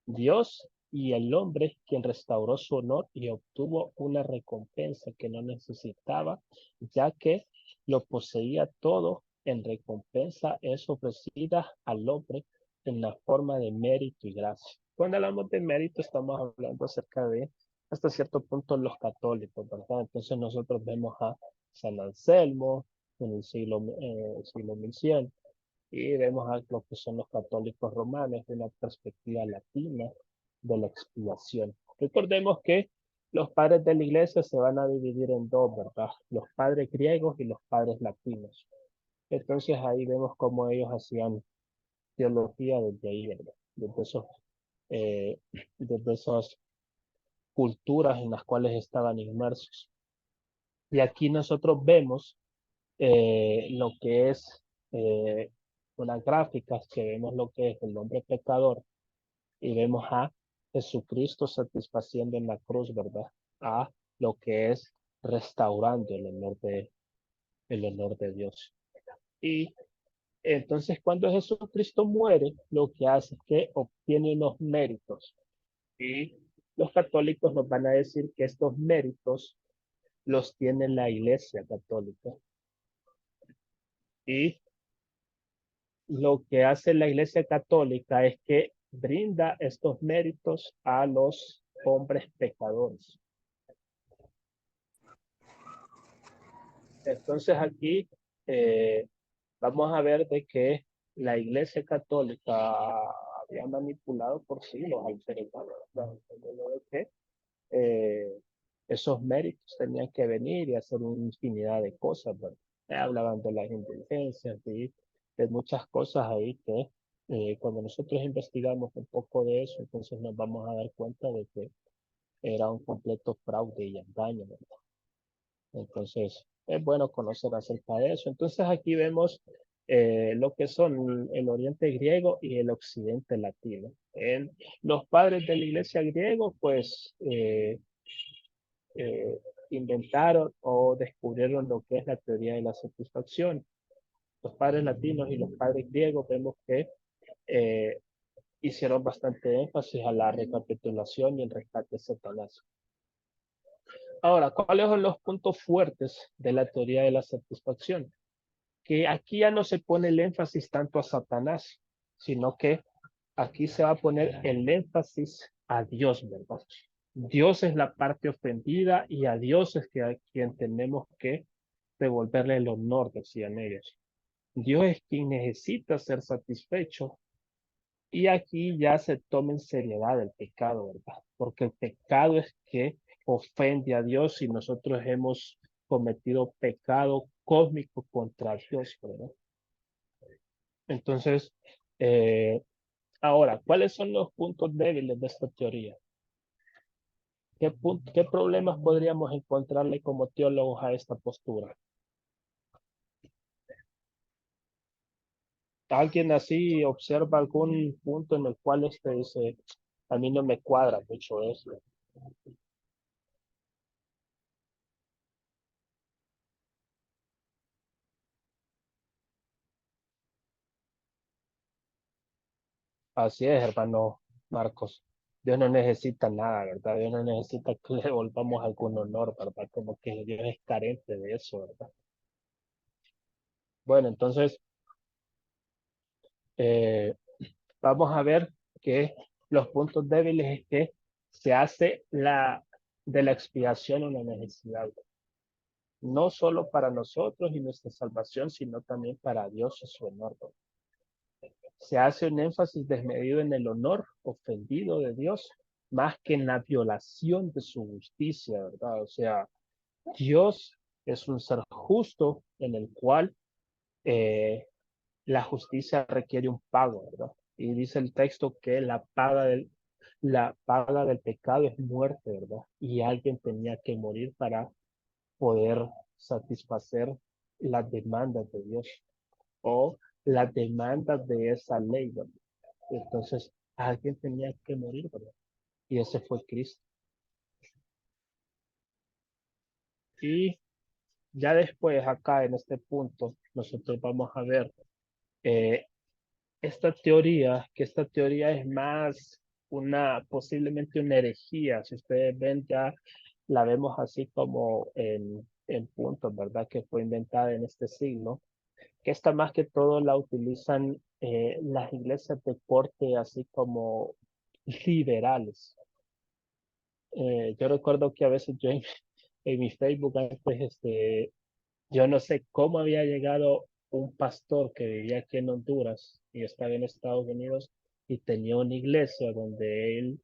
Dios y el hombre, quien restauró su honor y obtuvo una recompensa que no necesitaba, ya que lo poseía todo. En recompensa es ofrecida al hombre en la forma de mérito y gracia. Cuando hablamos de mérito, estamos hablando acerca de, hasta cierto punto, los católicos, ¿verdad? Entonces nosotros vemos a San Anselmo en el siglo 1100, y vemos a lo que son los católicos romanos de una perspectiva latina de la expiación. Recordemos que los padres de la iglesia se van a dividir en dos, ¿verdad? Los padres griegos y los padres latinos. Entonces ahí vemos cómo ellos hacían teología desde ahí, ¿verdad? Eh, desde esas culturas en las cuales estaban inmersos. Y aquí nosotros vemos lo que es unas gráficas que vemos lo que es el hombre pecador y vemos a Jesucristo satisfaciendo en la cruz, ¿verdad? A lo que es restaurando el honor de Dios. Y entonces cuando Jesucristo muere, lo que hace es que obtiene unos méritos. Y los católicos nos van a decir que estos méritos los tiene la Iglesia Católica. Y lo que hace la Iglesia Católica es que brinda estos méritos a los hombres pecadores. Entonces aquí vamos a ver de que la Iglesia Católica había manipulado por siglos al ser humano, ¿verdad? De que esos méritos tenían que venir y hacer una infinidad de cosas, ¿verdad? Hablaban de las indulgencias y de muchas cosas ahí que cuando nosotros investigamos un poco de eso, entonces nos vamos a dar cuenta de que era un completo fraude y engaño, ¿verdad? Entonces, Es bueno conocer acerca de eso. Entonces aquí vemos lo que son el oriente griego y el occidente latino. Los padres de la iglesia griego, pues, eh, inventaron o descubrieron lo que es la teoría de la satisfacción. Los padres latinos y los padres griegos vemos que eh, hicieron bastante énfasis a la recapitulación y el rescate de Satanás. Ahora, ¿cuáles son los puntos fuertes de la teoría de la satisfacción? Que aquí ya no se pone el énfasis tanto a Satanás, sino que aquí se va a poner el énfasis a Dios, ¿verdad? Dios es la parte ofendida y a Dios es que a quien tenemos que devolverle el honor, decían ellos. Dios es quien necesita ser satisfecho y aquí ya se toma en seriedad el pecado, ¿verdad? Porque el pecado es que ofende a Dios y nosotros hemos cometido pecado cósmico contra Dios, ¿verdad? Entonces, eh, ahora, ¿cuáles son los puntos débiles de esta teoría? ¿Qué problemas podríamos encontrarle como teólogos a esta postura? ¿Alguien así observa algún punto en el cual dice, a mí no me cuadra mucho eso? Así es, hermano Marcos. Dios no necesita nada, ¿verdad? Dios no necesita que le devolvamos algún honor, ¿verdad? Como que Dios es carente de eso, ¿verdad? Bueno, entonces, eh, vamos a ver que los puntos débiles es que se hace de la expiación una necesidad, no solo para nosotros y nuestra salvación, sino también para Dios y su honor. Se hace un énfasis desmedido en el honor ofendido de Dios, más que en la violación de su justicia, ¿verdad? O sea, Dios es un ser justo en el cual eh, la justicia requiere un pago, ¿verdad? Y dice el texto que la paga del pecado es muerte, ¿verdad? Y alguien tenía que morir para poder satisfacer las demandas de Dios o las demandas de esa ley, ¿verdad? Entonces, alguien tenía que morir, ¿verdad? Y ese fue Cristo. Y ya después, acá en este punto, nosotros vamos a ver eh, que esta teoría es más posiblemente una herejía. Si ustedes ven, ya la vemos así como en puntos, ¿verdad? Que fue inventada en este siglo, que esta más que todo la utilizan las iglesias de corte así como liberales. Yo recuerdo que a veces yo en mi Facebook antes, yo no sé cómo había llegado un pastor que vivía aquí en Honduras y estaba en Estados Unidos y tenía una iglesia donde él,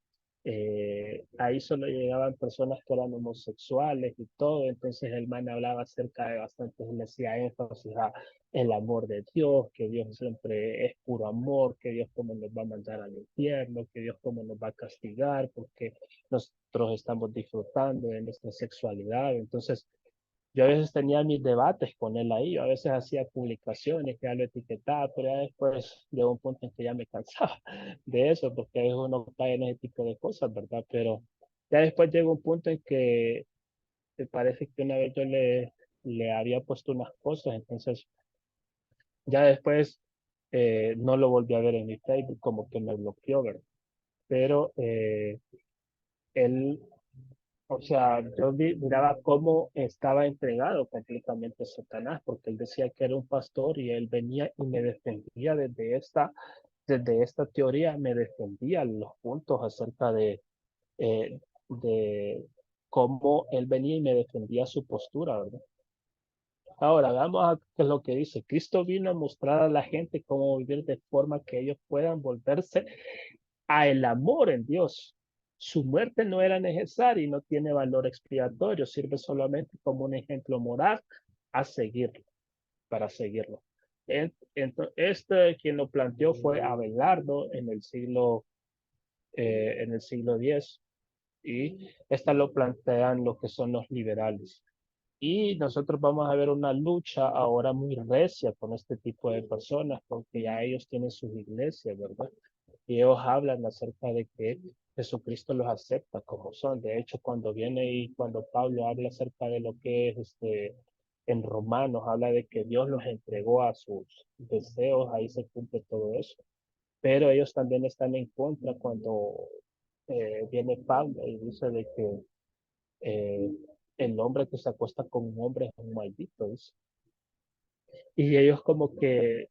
ahí solo llegaban personas que eran homosexuales y todo, entonces el man hablaba acerca de bastante, le hacía énfasis a el amor de Dios, que Dios siempre es puro amor, que Dios como nos va a mandar al infierno, que Dios como nos va a castigar, porque nosotros estamos disfrutando de nuestra sexualidad, entonces yo a veces tenía mis debates con él ahí, yo a veces hacía publicaciones, que ya lo etiquetaba, pero ya después llegó un punto en que ya me cansaba de eso, porque a veces uno cae en ese tipo de cosas, ¿verdad? Pero ya después llegó un punto en que me parece que una vez le había puesto unas cosas, entonces ya después no lo volví a ver en mi Facebook, como que me bloqueó, ¿verdad? Pero él, o sea, yo miraba cómo estaba entregado completamente a Satanás, porque él decía que era un pastor y él venía y me defendía desde esta teoría, me defendía los puntos acerca de cómo él venía y me defendía su postura, ¿verdad? Ahora, veamos a qué es lo que dice. Cristo vino a mostrar a la gente cómo vivir de forma que ellos puedan volverse a el amor en Dios. Su muerte no era necesaria y no tiene valor expiatorio, sirve solamente como un ejemplo moral a seguirlo, para seguirlo. Quien lo planteó fue Abelardo en el siglo X y esta lo plantean lo que son los liberales. Y nosotros vamos a ver una lucha ahora muy recia con este tipo de personas, porque ya ellos tienen sus iglesias, ¿verdad? Y ellos hablan acerca de que Jesucristo los acepta como son. De hecho, cuando viene y cuando Pablo habla acerca de lo que es en Romanos, habla de que Dios los entregó a sus deseos, ahí se cumple todo eso. Pero ellos también están en contra cuando viene Pablo y dice de que eh, el hombre que se acuesta con un hombre es un maldito, dice. Y ellos como que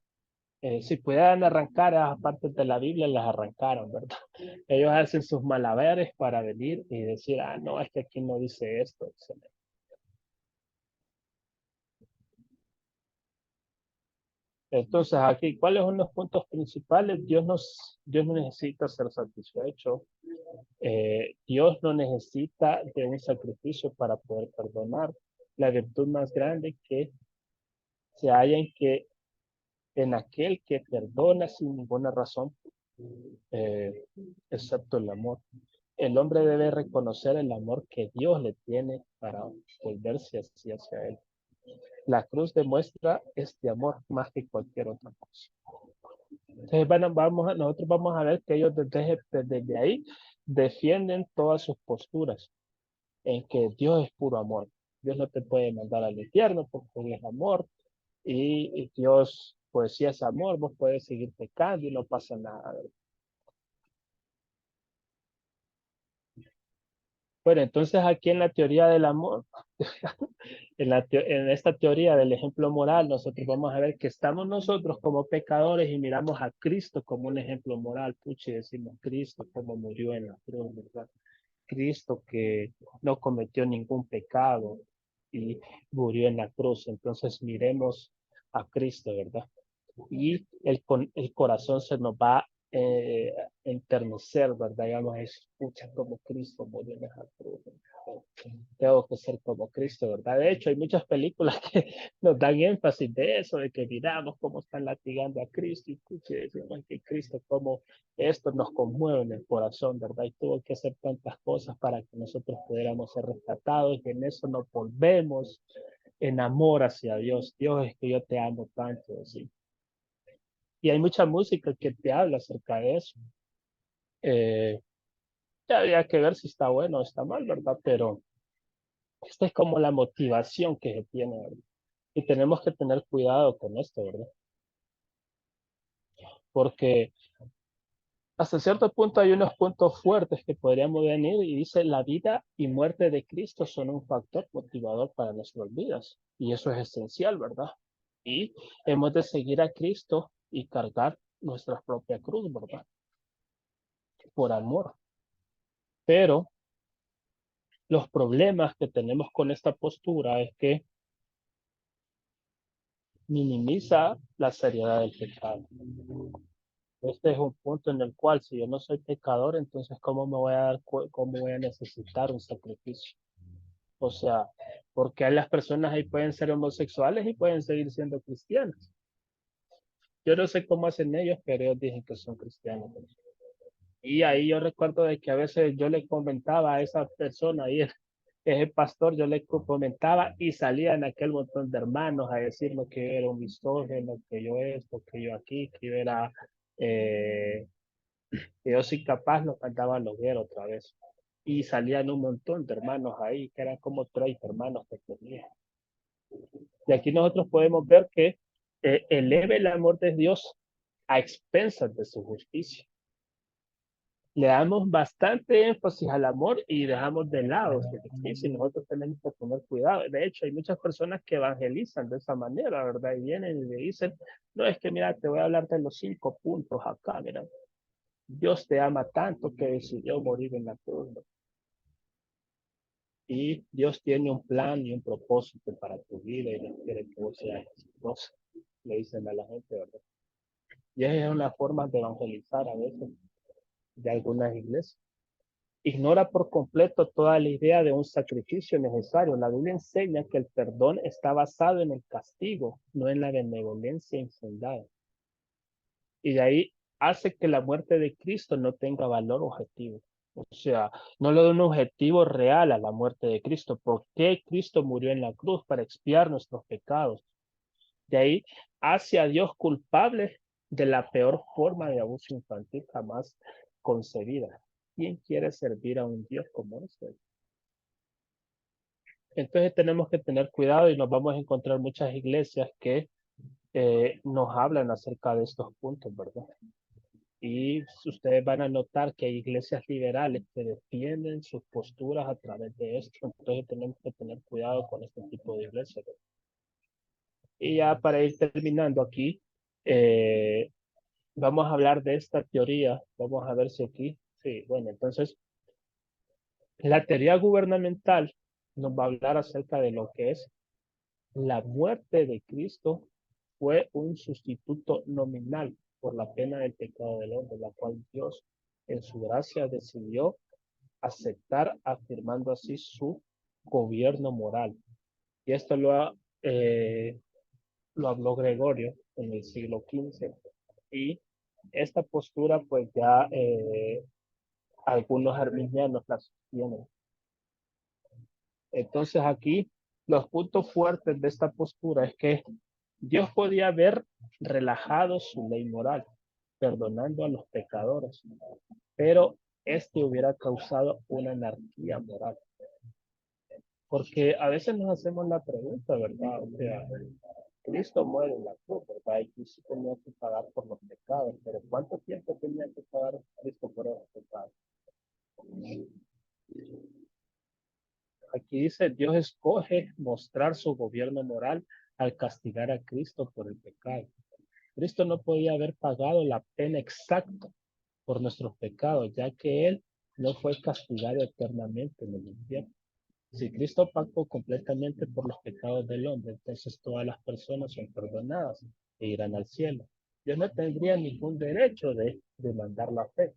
si pudieran arrancar esas partes de la Biblia, las arrancaron, ¿verdad? Ellos hacen sus malabares para venir y decir, ah, no, es que aquí no dice esto. Entonces, aquí, ¿cuáles son los puntos principales? Dios no necesita ser satisfecho. Dios no necesita de un sacrificio para poder perdonar. La virtud más grande que se halla en aquel que perdona sin ninguna razón, eh, excepto el amor. El hombre debe reconocer el amor que Dios le tiene para volverse así hacia él. La cruz demuestra este amor más que cualquier otra cosa. Entonces, bueno, nosotros vamos a ver que ellos desde ahí defienden todas sus posturas en que Dios es puro amor. Dios no te puede mandar al infierno porque Él es amor y Dios, pues si es amor, vos puedes seguir pecando y no pasa nada. Bueno, entonces aquí en la teoría del amor, en esta teoría del ejemplo moral, nosotros vamos a ver que estamos nosotros como pecadores y miramos a Cristo como un ejemplo moral. Puchi, decimos Cristo como murió en la cruz, ¿verdad? Cristo que no cometió ningún pecado y murió en la cruz. Entonces miremos a Cristo, ¿verdad? Y el corazón se nos va a enternecer, ¿verdad? Digamos, escucha como Cristo murió en esa cruz. Tengo que ser como Cristo, ¿verdad? De hecho, hay muchas películas que nos dan énfasis de eso, de que miramos cómo están latigando a Cristo y decimos que Cristo, como esto nos conmueve en el corazón, ¿verdad? Y tuvo que hacer tantas cosas para que nosotros pudiéramos ser rescatados y en eso nos volvemos en amor hacia Dios. Dios, es que yo te amo tanto, ¿sí? Y hay mucha música que te habla acerca de eso. Eh, ya habría que ver si está bueno o está mal, ¿verdad? Pero esta es como la motivación que se tiene, ¿verdad? Y tenemos que tener cuidado con esto, ¿verdad? Porque hasta cierto punto hay unos puntos fuertes que podríamos venir y dice la vida y muerte de Cristo son un factor motivador para nuestras vidas. Y eso es esencial, ¿verdad? Y hemos de seguir a Cristo y cargar nuestra propia cruz, ¿verdad? Por amor. Pero los problemas que tenemos con esta postura es que minimiza la seriedad del pecado. Este es un punto en el cual si yo no soy pecador, entonces cómo voy a necesitar un sacrificio? O sea, porque hay las personas ahí pueden ser homosexuales y pueden seguir siendo cristianas. Yo no sé cómo hacen ellos, pero ellos dicen que son cristianos. Y ahí yo recuerdo de que a veces yo le comentaba a esa persona ahí, ese pastor, yo le comentaba y salían aquel montón de hermanos a decirme que yo era un misógino, que yo esto, que yo aquí, que yo era, eh, que yo soy capaz, lo mandaban a hoguera otra vez. Y salían un montón de hermanos ahí, que eran como 30 hermanos que tenía. Y aquí nosotros podemos ver que eleve el amor de Dios a expensas de su justicia. Le damos bastante énfasis al amor y dejamos de lado su justicia y nosotros tenemos que tener cuidado. De hecho, hay muchas personas que evangelizan de esa manera, ¿verdad? Y vienen y le dicen, no, es que mira, te voy a hablar de los 5 puntos acá, mira. Dios te ama tanto que decidió morir en la cruz, ¿no? Y Dios tiene un plan y un propósito para tu vida y no quiere que vos seas exitoso, le dicen a la gente, ¿verdad? Y esa es una forma de evangelizar a veces de algunas iglesias. Ignora por completo toda la idea de un sacrificio necesario. La Biblia enseña que el perdón está basado en el castigo, no en la benevolencia infundada. Y de ahí hace que la muerte de Cristo no tenga valor objetivo. O sea, no le da un objetivo real a la muerte de Cristo. ¿Por qué Cristo murió en la cruz? Para expiar nuestros pecados. De ahí hace a Dios culpable de la peor forma de abuso infantil jamás concebida. ¿Quién quiere servir a un Dios como este? Entonces tenemos que tener cuidado y nos vamos a encontrar muchas iglesias que nos hablan acerca de estos puntos, ¿verdad? Y ustedes van a notar que hay iglesias liberales que defienden sus posturas a través de esto. Entonces tenemos que tener cuidado con este tipo de iglesias, ¿verdad? Y ya para ir terminando aquí, eh, vamos a hablar de esta teoría. Vamos a ver si aquí, sí, bueno, entonces la teoría gubernamental nos va a hablar acerca de lo que es la muerte de Cristo fue un sustituto nominal por la pena del pecado del hombre, la cual Dios en su gracia decidió aceptar, afirmando así su gobierno moral. Y esto lo habló Gregorio en el siglo XV. Y esta postura, pues ya algunos arminianos la sostienen. Entonces aquí los puntos fuertes de esta postura es que Dios podía haber relajado su ley moral, perdonando a los pecadores, pero este hubiera causado una anarquía moral. Porque a veces nos hacemos la pregunta, ¿verdad? O sea, Cristo muere en la cruz, ¿verdad? Y Cristo tenía que pagar por los pecados, pero ¿cuánto tiempo tenía que pagar Cristo por los pecados? Aquí dice, Dios escoge mostrar su gobierno moral al castigar a Cristo por el pecado. Cristo no podía haber pagado la pena exacta por nuestros pecados, ya que Él no fue castigado eternamente en el infierno. Si Cristo pagó completamente por los pecados del hombre, entonces todas las personas son perdonadas e irán al cielo. Dios no tendría ningún derecho de demandar la fe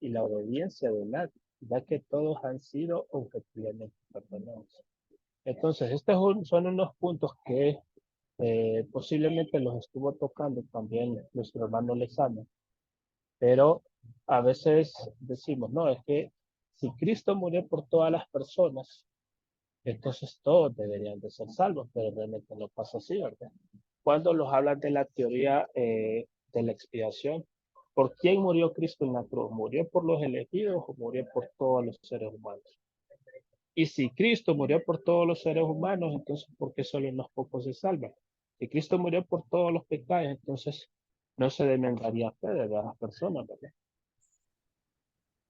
y la obediencia de nadie, ya que todos han sido objetivamente perdonados. Entonces, estos son unos puntos que posiblemente los estuvo tocando también nuestro hermano Lezama, pero a veces decimos, no, es que si Cristo murió por todas las personas, entonces todos deberían de ser salvos, pero realmente no pasa así, ¿verdad? Cuando los hablan de la teoría de la expiación, ¿por quién murió Cristo en la cruz? ¿Murió por los elegidos o murió por todos los seres humanos? Y si Cristo murió por todos los seres humanos, entonces ¿por qué solo unos pocos se salvan? Si Cristo murió por todos los pecados, entonces no se demandaría fe de las personas, ¿verdad?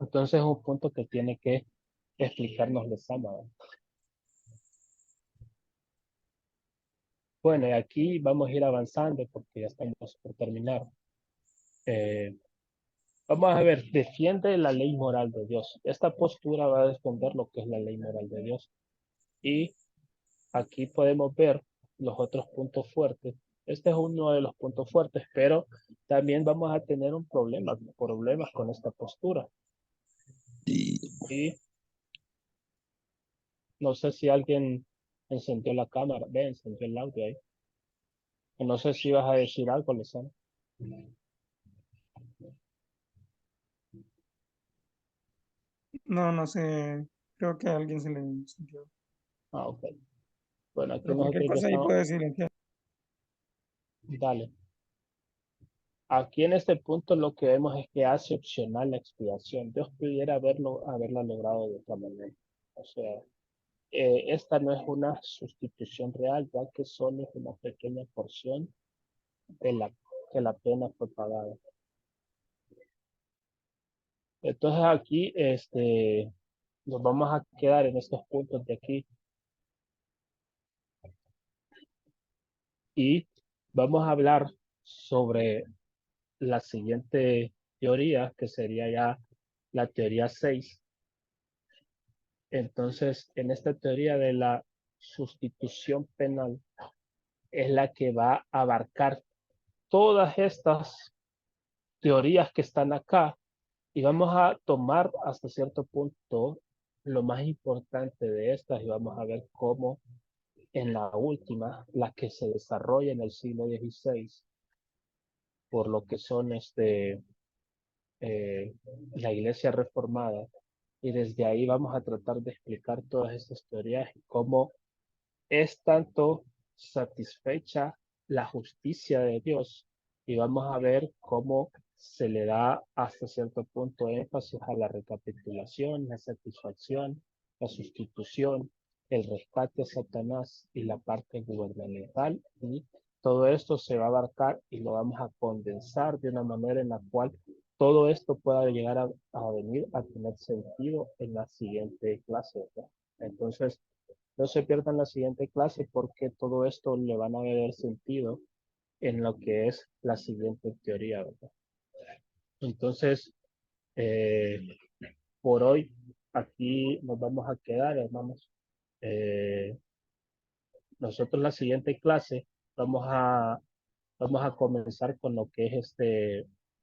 Entonces es un punto que tiene que explicarnos de esa manera. Bueno, y aquí vamos a ir avanzando porque ya estamos por terminar. Eh, Vamos a ver, defiende la ley moral de Dios. Esta postura va a defender lo que es la ley moral de Dios. Y aquí podemos ver los otros puntos fuertes. Este es uno de los puntos fuertes, pero también vamos a tener problemas con esta postura. Y no sé si alguien encendió la cámara, encendió el audio ahí. No sé si vas a decir algo, Lizana.
No, no sé. Creo que a alguien se le sintió.
Ah, ok. Bueno, aquí
Pero cualquier
nosotros ya
cosa ahí
estamos.
puede silenciar.
Dale. Aquí en este punto lo que vemos es que hace opcional la expiación. Dios pudiera haberla logrado de otra manera. O sea, esta no es una sustitución real, ya que solo es una pequeña porción de la que la pena fue pagada. Entonces aquí nos vamos a quedar en estos puntos de aquí y vamos a hablar sobre la siguiente teoría, que sería ya la teoría 6. Entonces, en esta teoría de la sustitución penal es la que va a abarcar todas estas teorías que están acá y vamos a tomar hasta cierto punto lo más importante de estas y vamos a ver cómo en la última, la que se desarrolla en el siglo XVI, por lo que son la Iglesia Reformada, y desde ahí vamos a tratar de explicar todas estas teorías y cómo es tanto satisfecha la justicia de Dios y vamos a ver cómo se le da hasta cierto punto énfasis a la recapitulación, la satisfacción, la sustitución, el rescate a Satanás y la parte gubernamental y todo esto se va a abarcar y lo vamos a condensar de una manera en la cual todo esto pueda llegar a venir a tener sentido en la siguiente clase, ¿verdad? Entonces, no se pierdan la siguiente clase porque todo esto le van a ver sentido en lo que es la siguiente teoría, ¿verdad? Entonces, eh, por hoy aquí nos vamos a quedar, hermanos. Eh, nosotros la siguiente clase vamos a, vamos a comenzar con lo que es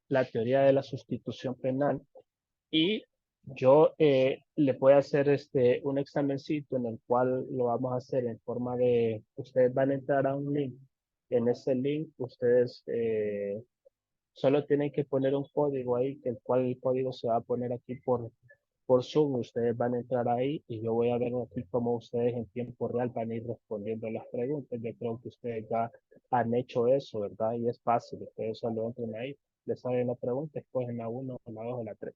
la teoría de la sustitución penal y yo le voy a hacer un examencito en el cual lo vamos a hacer en forma de, ustedes van a entrar a un link. En ese link ustedes solo tienen que poner un código ahí, que el cual el código se va a poner aquí por Zoom. Ustedes van a entrar ahí y yo voy a ver aquí cómo ustedes en tiempo real van a ir respondiendo las preguntas. Yo creo que ustedes ya han hecho eso, ¿verdad? Y es fácil. Ustedes solo entran ahí, les sale la pregunta, escogen la 1, la 2 o la 3.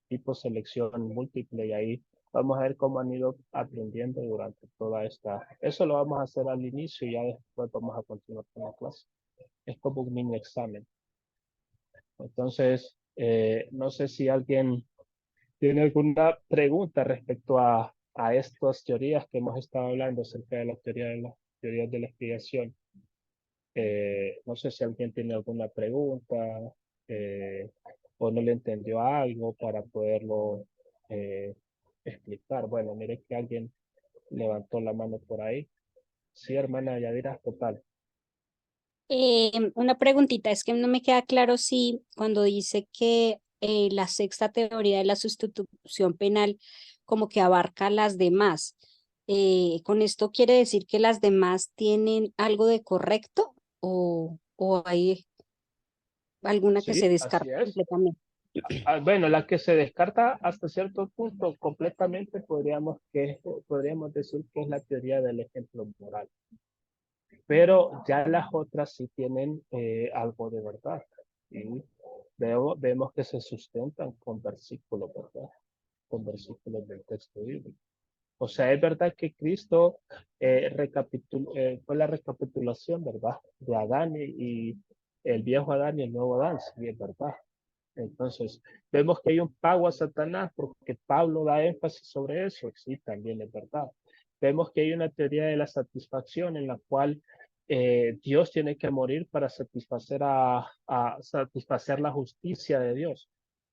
Tipo selección múltiple y ahí vamos a ver cómo han ido aprendiendo durante toda esta. Eso lo vamos a hacer al inicio y ya después vamos a continuar con la clase. Es como un mini examen. Entonces, no sé si alguien tiene alguna pregunta respecto a estas teorías que hemos estado hablando acerca de la teoría de las teorías de la expiación. No sé si alguien tiene alguna pregunta eh, o no le entendió algo para poderlo eh, explicar. Bueno, mire que alguien levantó la mano por ahí. Sí, hermana Yadira, total.
Una preguntita, es que no me queda claro si cuando dice que la sexta teoría de la sustitución penal como que abarca las demás, ¿con esto quiere decir que las demás tienen algo de correcto o hay alguna que
Sí,
se
así
descarta
es.
completamente?
Bueno, la que se descarta hasta cierto punto completamente podríamos decir que es la teoría del ejemplo moral. Pero ya las otras sí tienen algo de verdad. Y vemos que se sustentan con versículos, ¿verdad? Con versículos del texto bíblico. O sea, es verdad que Cristo fue la recapitulación, ¿verdad? De Adán y el viejo Adán y el nuevo Adán, sí, es verdad. Entonces, vemos que hay un pago a Satanás porque Pablo da énfasis sobre eso, sí, también es verdad. Vemos que hay una teoría de la satisfacción en la cual Dios tiene que morir para satisfacer la justicia de Dios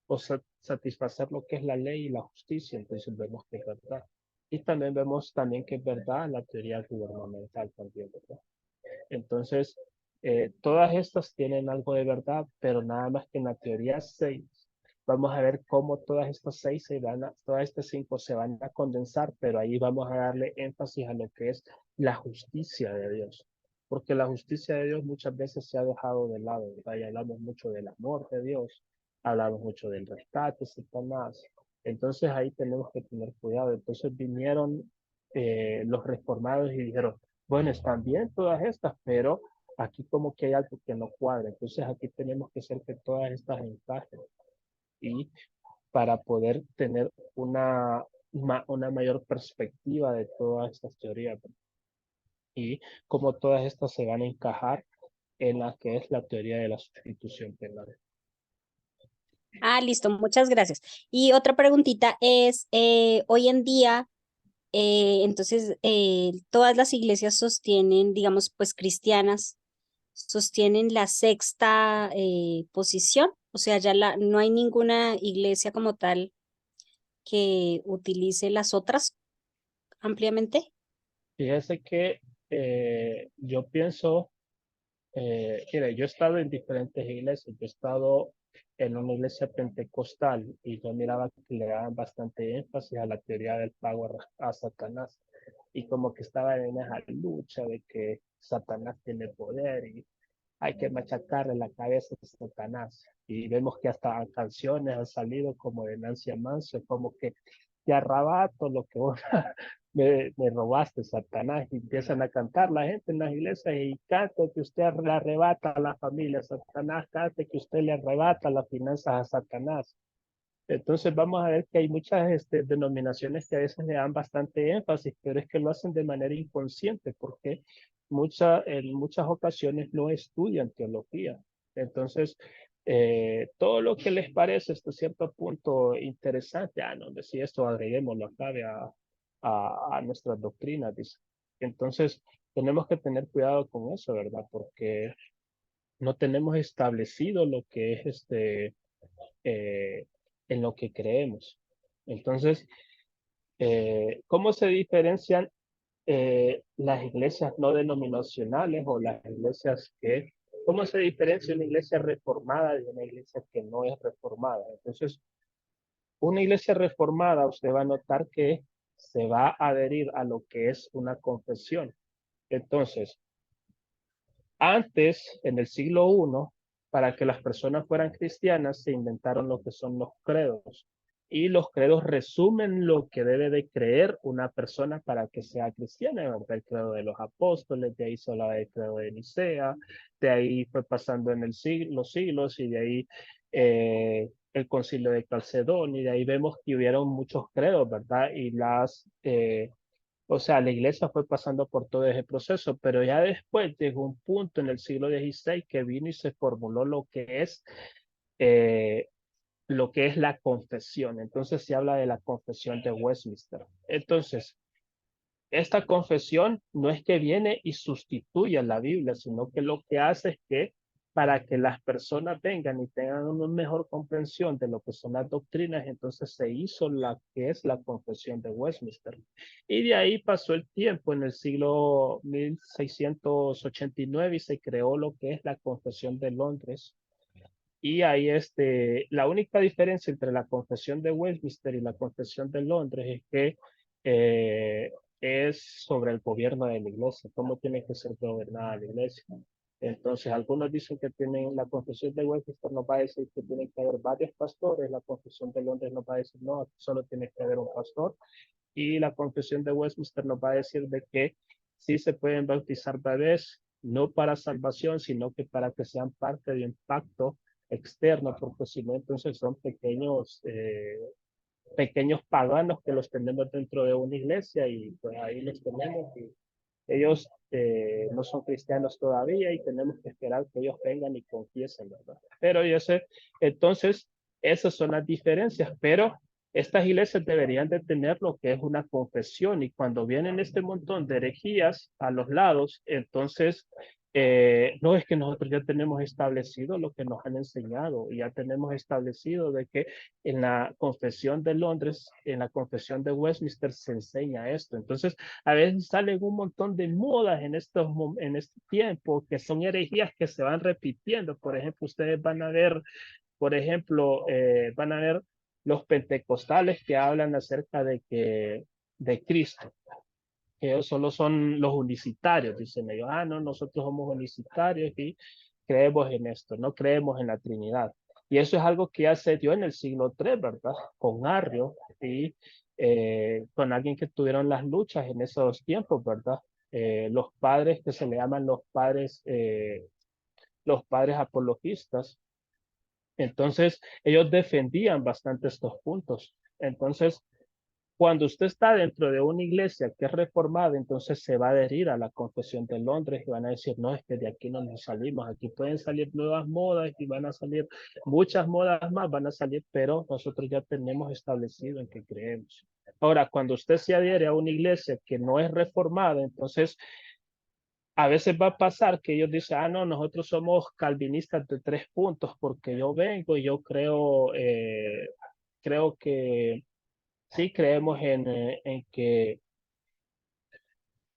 o satisfacer lo que es la ley y la justicia. Entonces vemos que es verdad. Y también vemos también que es verdad la teoría gubernamental también, ¿verdad? Entonces, todas estas tienen algo de verdad, pero nada más que en la teoría 6 vamos a ver cómo todas estas 6 todas estas 5 se van a condensar, pero ahí vamos a darle énfasis a lo que es la justicia de Dios. Porque la justicia de Dios muchas veces se ha dejado de lado, ¿verdad? Y hablamos mucho del amor de Dios, hablamos mucho del rescate, Satanás. Entonces ahí tenemos que tener cuidado. Entonces vinieron los reformados y dijeron, bueno, están bien todas estas, pero aquí como que hay algo que no cuadra. Entonces aquí tenemos que hacer que todas estas encajen y para poder tener una mayor perspectiva de todas estas teorías y cómo todas estas se van a encajar en la que es la teoría de la sustitución penal.
Ah, listo, muchas gracias. Y otra preguntita es, hoy en día, entonces, todas las iglesias sostienen, digamos, pues cristianas, sostienen la sexta posición, o sea, no hay ninguna iglesia como tal que utilice las otras ampliamente.
Fíjese que yo pienso, mire, yo he estado en diferentes iglesias, yo he estado en una iglesia pentecostal y yo miraba que le daban bastante énfasis a la teoría del pago a Satanás y como que estaba en esa lucha de que Satanás tiene poder y hay que machacarle la cabeza a Satanás. Y vemos que hasta canciones han salido como de Nancy Amancio, como que te arrebato lo que vos me robaste, Satanás. Y empiezan a cantar la gente en las iglesias y cante que usted le arrebata a la familia, Satanás, cante que usted le arrebata las finanzas a Satanás. Entonces vamos a ver que hay muchas denominaciones que a veces le dan bastante énfasis, pero es que lo hacen de manera inconsciente porque en muchas ocasiones no estudian teología. Entonces, todo lo que les parece hasta cierto punto interesante, no, si esto agreguémoslo acá a nuestras doctrinas, dice. Entonces, tenemos que tener cuidado con eso, ¿verdad? Porque no tenemos establecido lo que es eh, en lo que creemos. Entonces, ¿cómo se diferencian las iglesias no denominacionales o las iglesias cómo se diferencia una iglesia reformada de una iglesia que no es reformada? Entonces, una iglesia reformada, usted va a notar que se va a adherir a lo que es una confesión. Entonces, antes, en el siglo I, para que las personas fueran cristianas, se inventaron lo que son los credos. Y los credos resumen lo que debe de creer una persona para que sea cristiana, ¿verdad? El credo de los apóstoles, de ahí se habla del credo de Nicea, de ahí fue pasando en los siglos y de ahí el concilio de Calcedón y de ahí vemos que hubieron muchos credos, ¿verdad? Y o sea, la iglesia fue pasando por todo ese proceso, pero ya después llegó un punto en el siglo XVI que vino y se formuló eh, lo que es la confesión. Entonces se habla de la confesión de Westminster. Entonces, esta confesión no es que viene y sustituya la Biblia, sino que lo que hace es que para que las personas vengan y tengan una mejor comprensión de lo que son las doctrinas, entonces se hizo la que es la confesión de Westminster. Y de ahí pasó el tiempo en el siglo 1689 y se creó lo que es la confesión de Londres. Y ahí la única diferencia entre la confesión de Westminster y la confesión de Londres es que eh, es sobre el gobierno de la iglesia, cómo tiene que ser gobernada la iglesia. Entonces, algunos dicen que tienen la confesión de Westminster, nos va a decir que tienen que haber varios pastores, la confesión de Londres nos va a decir no, solo tiene que haber un pastor, y la confesión de Westminster nos va a decir de que sí se pueden bautizar bebés, no para salvación, sino que para que sean parte de un pacto externo, porque si no, entonces son pequeños paganos que los tenemos dentro de una iglesia y pues ahí los tenemos y ellos no son cristianos todavía y tenemos que esperar que ellos vengan y confiesen, ¿verdad? Pero entonces, esas son las diferencias, pero estas iglesias deberían de tener lo que es una confesión y cuando vienen este montón de herejías a los lados, entonces no es que nosotros ya tenemos establecido lo que nos han enseñado y ya tenemos establecido de que en la confesión de Londres, en la confesión de Westminster se enseña esto. Entonces, a veces salen un montón de modas en este tiempo que son herejías que se van repitiendo. Por ejemplo, ustedes van a ver, por ejemplo, van a ver los pentecostales que hablan acerca de Cristo, que ellos solo son los unicitarios, dicen ellos, no, nosotros somos unicitarios y creemos en esto, no creemos en la Trinidad. Y eso es algo que ya se dio en el siglo III, ¿verdad? Con Arrio y con alguien que tuvieron las luchas en esos tiempos, ¿verdad? Los padres que se le llaman los padres apologistas. Entonces, ellos defendían bastante estos puntos. Entonces, cuando usted está dentro de una iglesia que es reformada, entonces se va a adherir a la confesión de Londres y van a decir, no, es que de aquí no nos salimos, aquí pueden salir nuevas modas y van a salir muchas modas más, van a salir, pero nosotros ya tenemos establecido en qué creemos. Ahora, cuando usted se adhiere a una iglesia que no es reformada, entonces a veces va a pasar que ellos dicen, no, nosotros somos calvinistas de 3 puntos porque yo vengo y yo creo que sí creemos en que,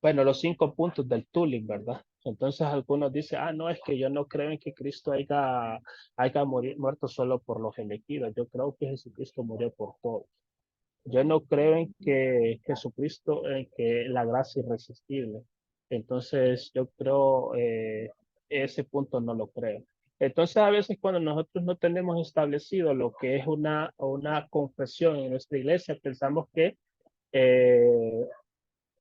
bueno, los 5 puntos del Tuling, ¿verdad? Entonces algunos dicen, no, es que yo no creo en que Cristo haya muerto solo por los elegidos. Yo creo que Jesucristo murió por todos. Yo no creo en que Jesucristo, en que la gracia es irresistible. Entonces yo creo, ese punto no lo creo. Entonces, a veces cuando nosotros no tenemos establecido lo que es una confesión en nuestra iglesia, eh,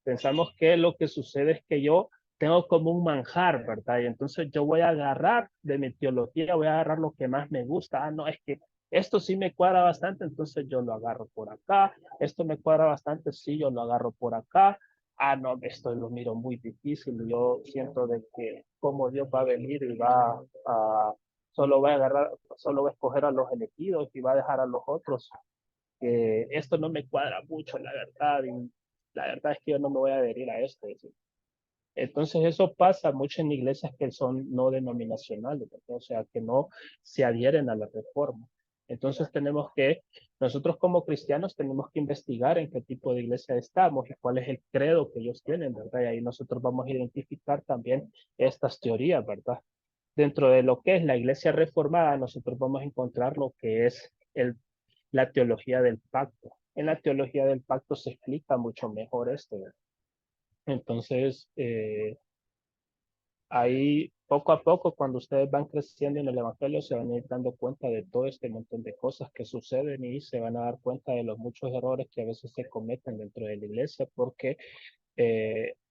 pensamos que lo que sucede es que yo tengo como un manjar, ¿verdad? Y entonces yo voy a agarrar de mi teología, voy a agarrar lo que más me gusta. Ah, no, es que esto sí me cuadra bastante, entonces yo lo agarro por acá. Esto me cuadra bastante, sí, yo lo agarro por acá. Ah, no, esto lo miro muy difícil. Yo siento de que como Dios va a venir y solo va a agarrar, solo va a escoger a los elegidos y va a dejar a los otros. Que esto no me cuadra mucho, la verdad. Y la verdad es que yo no me voy a adherir a esto. Entonces eso pasa mucho en iglesias que son no denominacionales, ¿verdad? O sea, que no se adhieren a la reforma. Entonces nosotros como cristianos tenemos que investigar en qué tipo de iglesia estamos y cuál es el credo que ellos tienen, ¿verdad? Y ahí nosotros vamos a identificar también estas teorías, ¿verdad? Dentro de lo que es la iglesia reformada, nosotros vamos a encontrar lo que es la teología del pacto. En la teología del pacto se explica mucho mejor esto, ¿verdad? Entonces, ahí poco a poco, cuando ustedes van creciendo en el Evangelio, se van a ir dando cuenta de todo este montón de cosas que suceden y se van a dar cuenta de los muchos errores que a veces se cometen dentro de la iglesia, porque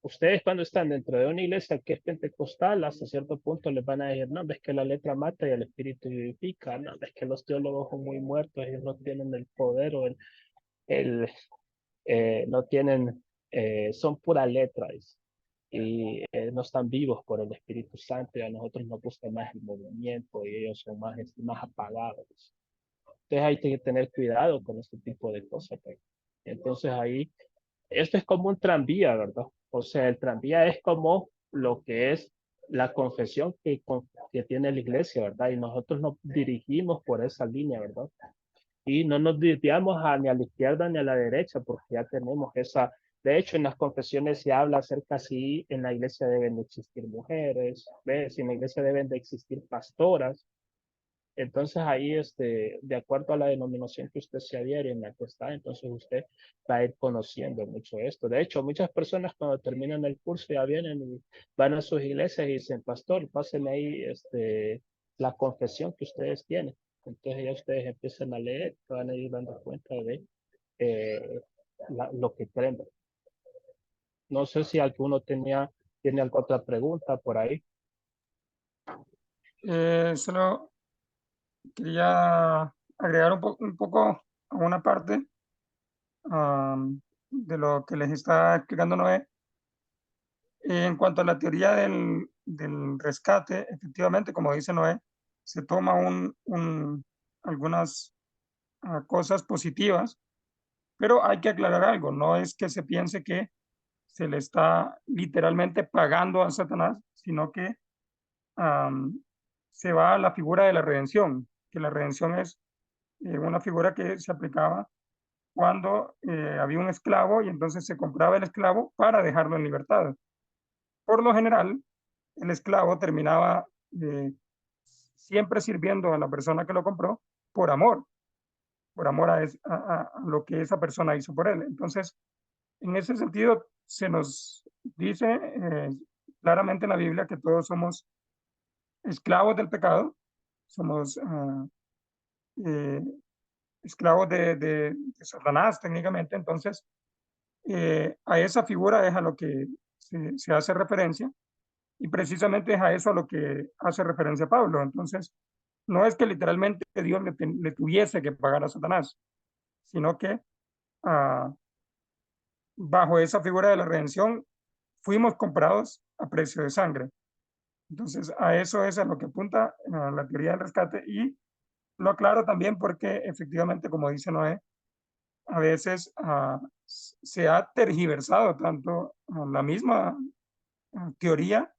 ustedes cuando están dentro de una iglesia que es pentecostal, hasta cierto punto les van a decir, no, ves que la letra mata y el espíritu vivifica, no, ves que los teólogos son muy muertos, ellos no tienen el poder o el no tienen, son pura letra y no están vivos por el Espíritu Santo y a nosotros nos gusta más el movimiento y ellos son más apagados. Entonces hay que tener cuidado con este tipo de cosas. Pues. Entonces ahí, esto es como un tranvía, ¿verdad? O sea, el tranvía es como lo que es la confesión que tiene la iglesia, ¿verdad? Y nosotros nos dirigimos por esa línea, ¿verdad? Y no nos desviamos ni a la izquierda ni a la derecha, porque ya tenemos esa. De hecho, en las confesiones se habla acerca si en la iglesia deben de existir mujeres, ¿ves? Si en la iglesia deben de existir pastoras. Entonces ahí, de acuerdo a la denominación que usted se adhiere en la que está, entonces usted va a ir conociendo mucho esto. De hecho, muchas personas cuando terminan el curso ya vienen y van a sus iglesias y dicen, pastor, pásenme ahí la confesión que ustedes tienen. Entonces ya ustedes empiezan a leer, van a ir dando cuenta de eh, lo que creen. No sé si alguno tiene alguna otra pregunta por ahí.
Solo quería agregar un poco a una parte de lo que les está explicando Noé. En cuanto a la teoría del rescate, efectivamente, como dice Noé, se toma algunas cosas positivas, pero hay que aclarar algo, no es que se piense que se le está literalmente pagando a Satanás, sino que se va a la figura de la redención, que la redención es una figura que se aplicaba cuando había un esclavo y entonces se compraba el esclavo para dejarlo en libertad. Por lo general, el esclavo terminaba siempre sirviendo a la persona que lo compró por amor a lo que esa persona hizo por él. Entonces, en ese sentido, se nos dice claramente en la Biblia que todos somos esclavos del pecado, somos eh, esclavos de Satanás técnicamente, entonces a esa figura es a lo que se hace referencia y precisamente es a eso a lo que hace referencia Pablo. Entonces, no es que literalmente Dios le tuviese que pagar a Satanás, sino que uh, bajo esa figura de la redención fuimos comprados a precio de sangre. Entonces, a eso es a lo que apunta la teoría del rescate y lo aclaro también porque efectivamente, como dice Noé, a veces se ha tergiversado tanto la misma teoría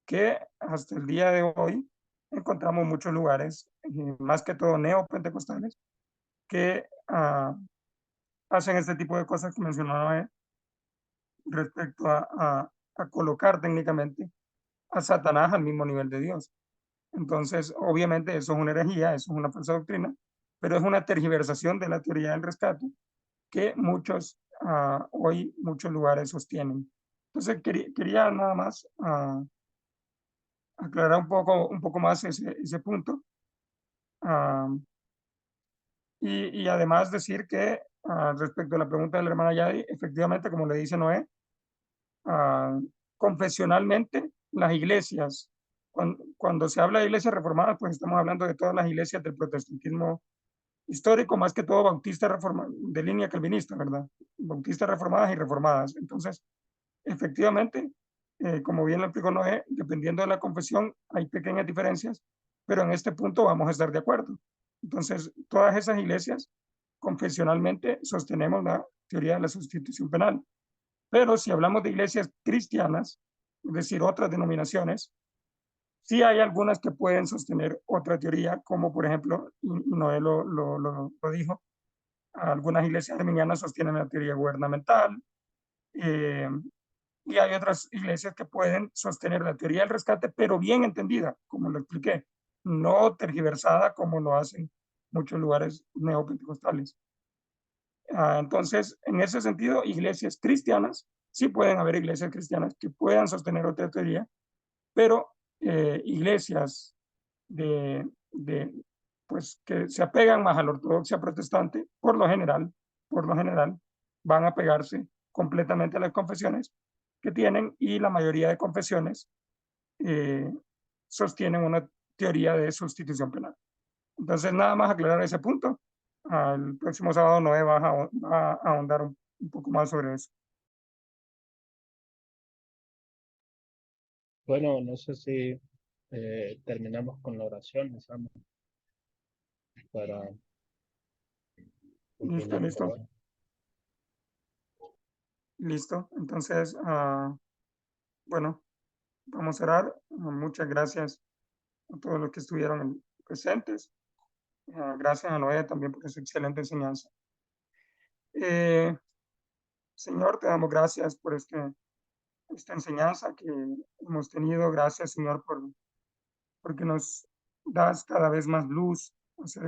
que hasta el día de hoy encontramos muchos lugares, más que todo neopentecostales, que hacen este tipo de cosas que mencionó Noé respecto a colocar técnicamente a Satanás al mismo nivel de Dios. Entonces, obviamente, eso es una herejía, eso es una falsa doctrina, pero es una tergiversación de la teoría del rescate que muchos lugares sostienen. Entonces, quería nada más aclarar un poco más ese punto. Y además decir que respecto a la pregunta de la hermana Yadi, efectivamente, como le dice Noé, confesionalmente las iglesias, cuando se habla de iglesias reformadas, pues estamos hablando de todas las iglesias del protestantismo histórico, más que todo bautistas de línea calvinista, ¿verdad? Bautistas reformadas y reformadas. Entonces, efectivamente, como bien lo explicó Noé, dependiendo de la confesión hay pequeñas diferencias, pero en este punto vamos a estar de acuerdo. Entonces, todas esas iglesias confesionalmente sostenemos la teoría de la sustitución penal. Pero si hablamos de iglesias cristianas, es decir, otras denominaciones, sí hay algunas que pueden sostener otra teoría, como por ejemplo, y Noé lo dijo, algunas iglesias arminianas sostienen la teoría gubernamental, y hay otras iglesias que pueden sostener la teoría del rescate, pero bien entendida, como lo expliqué, no tergiversada como lo hacen muchos lugares neopentecostales. Entonces, en ese sentido, iglesias cristianas, sí pueden haber iglesias cristianas que puedan sostener otra teoría, pero iglesias pues, que se apegan más a la ortodoxia protestante, por lo general, van a pegarse completamente a las confesiones que tienen, y la mayoría de confesiones sostienen una teoría de sustitución penal. Entonces, nada más aclarar ese punto. El próximo sábado Noé va a ahondar un poco más sobre eso.
Bueno, no sé si terminamos con la oración, Sam, para continuar
Listo.
ahora.
Listo. Entonces, bueno, vamos a orar. Muchas gracias a todos los que estuvieron presentes. Gracias a Noé también por esa excelente enseñanza. Señor, te damos gracias por esta enseñanza que hemos tenido. Gracias, Señor, porque nos das cada vez más luz acerca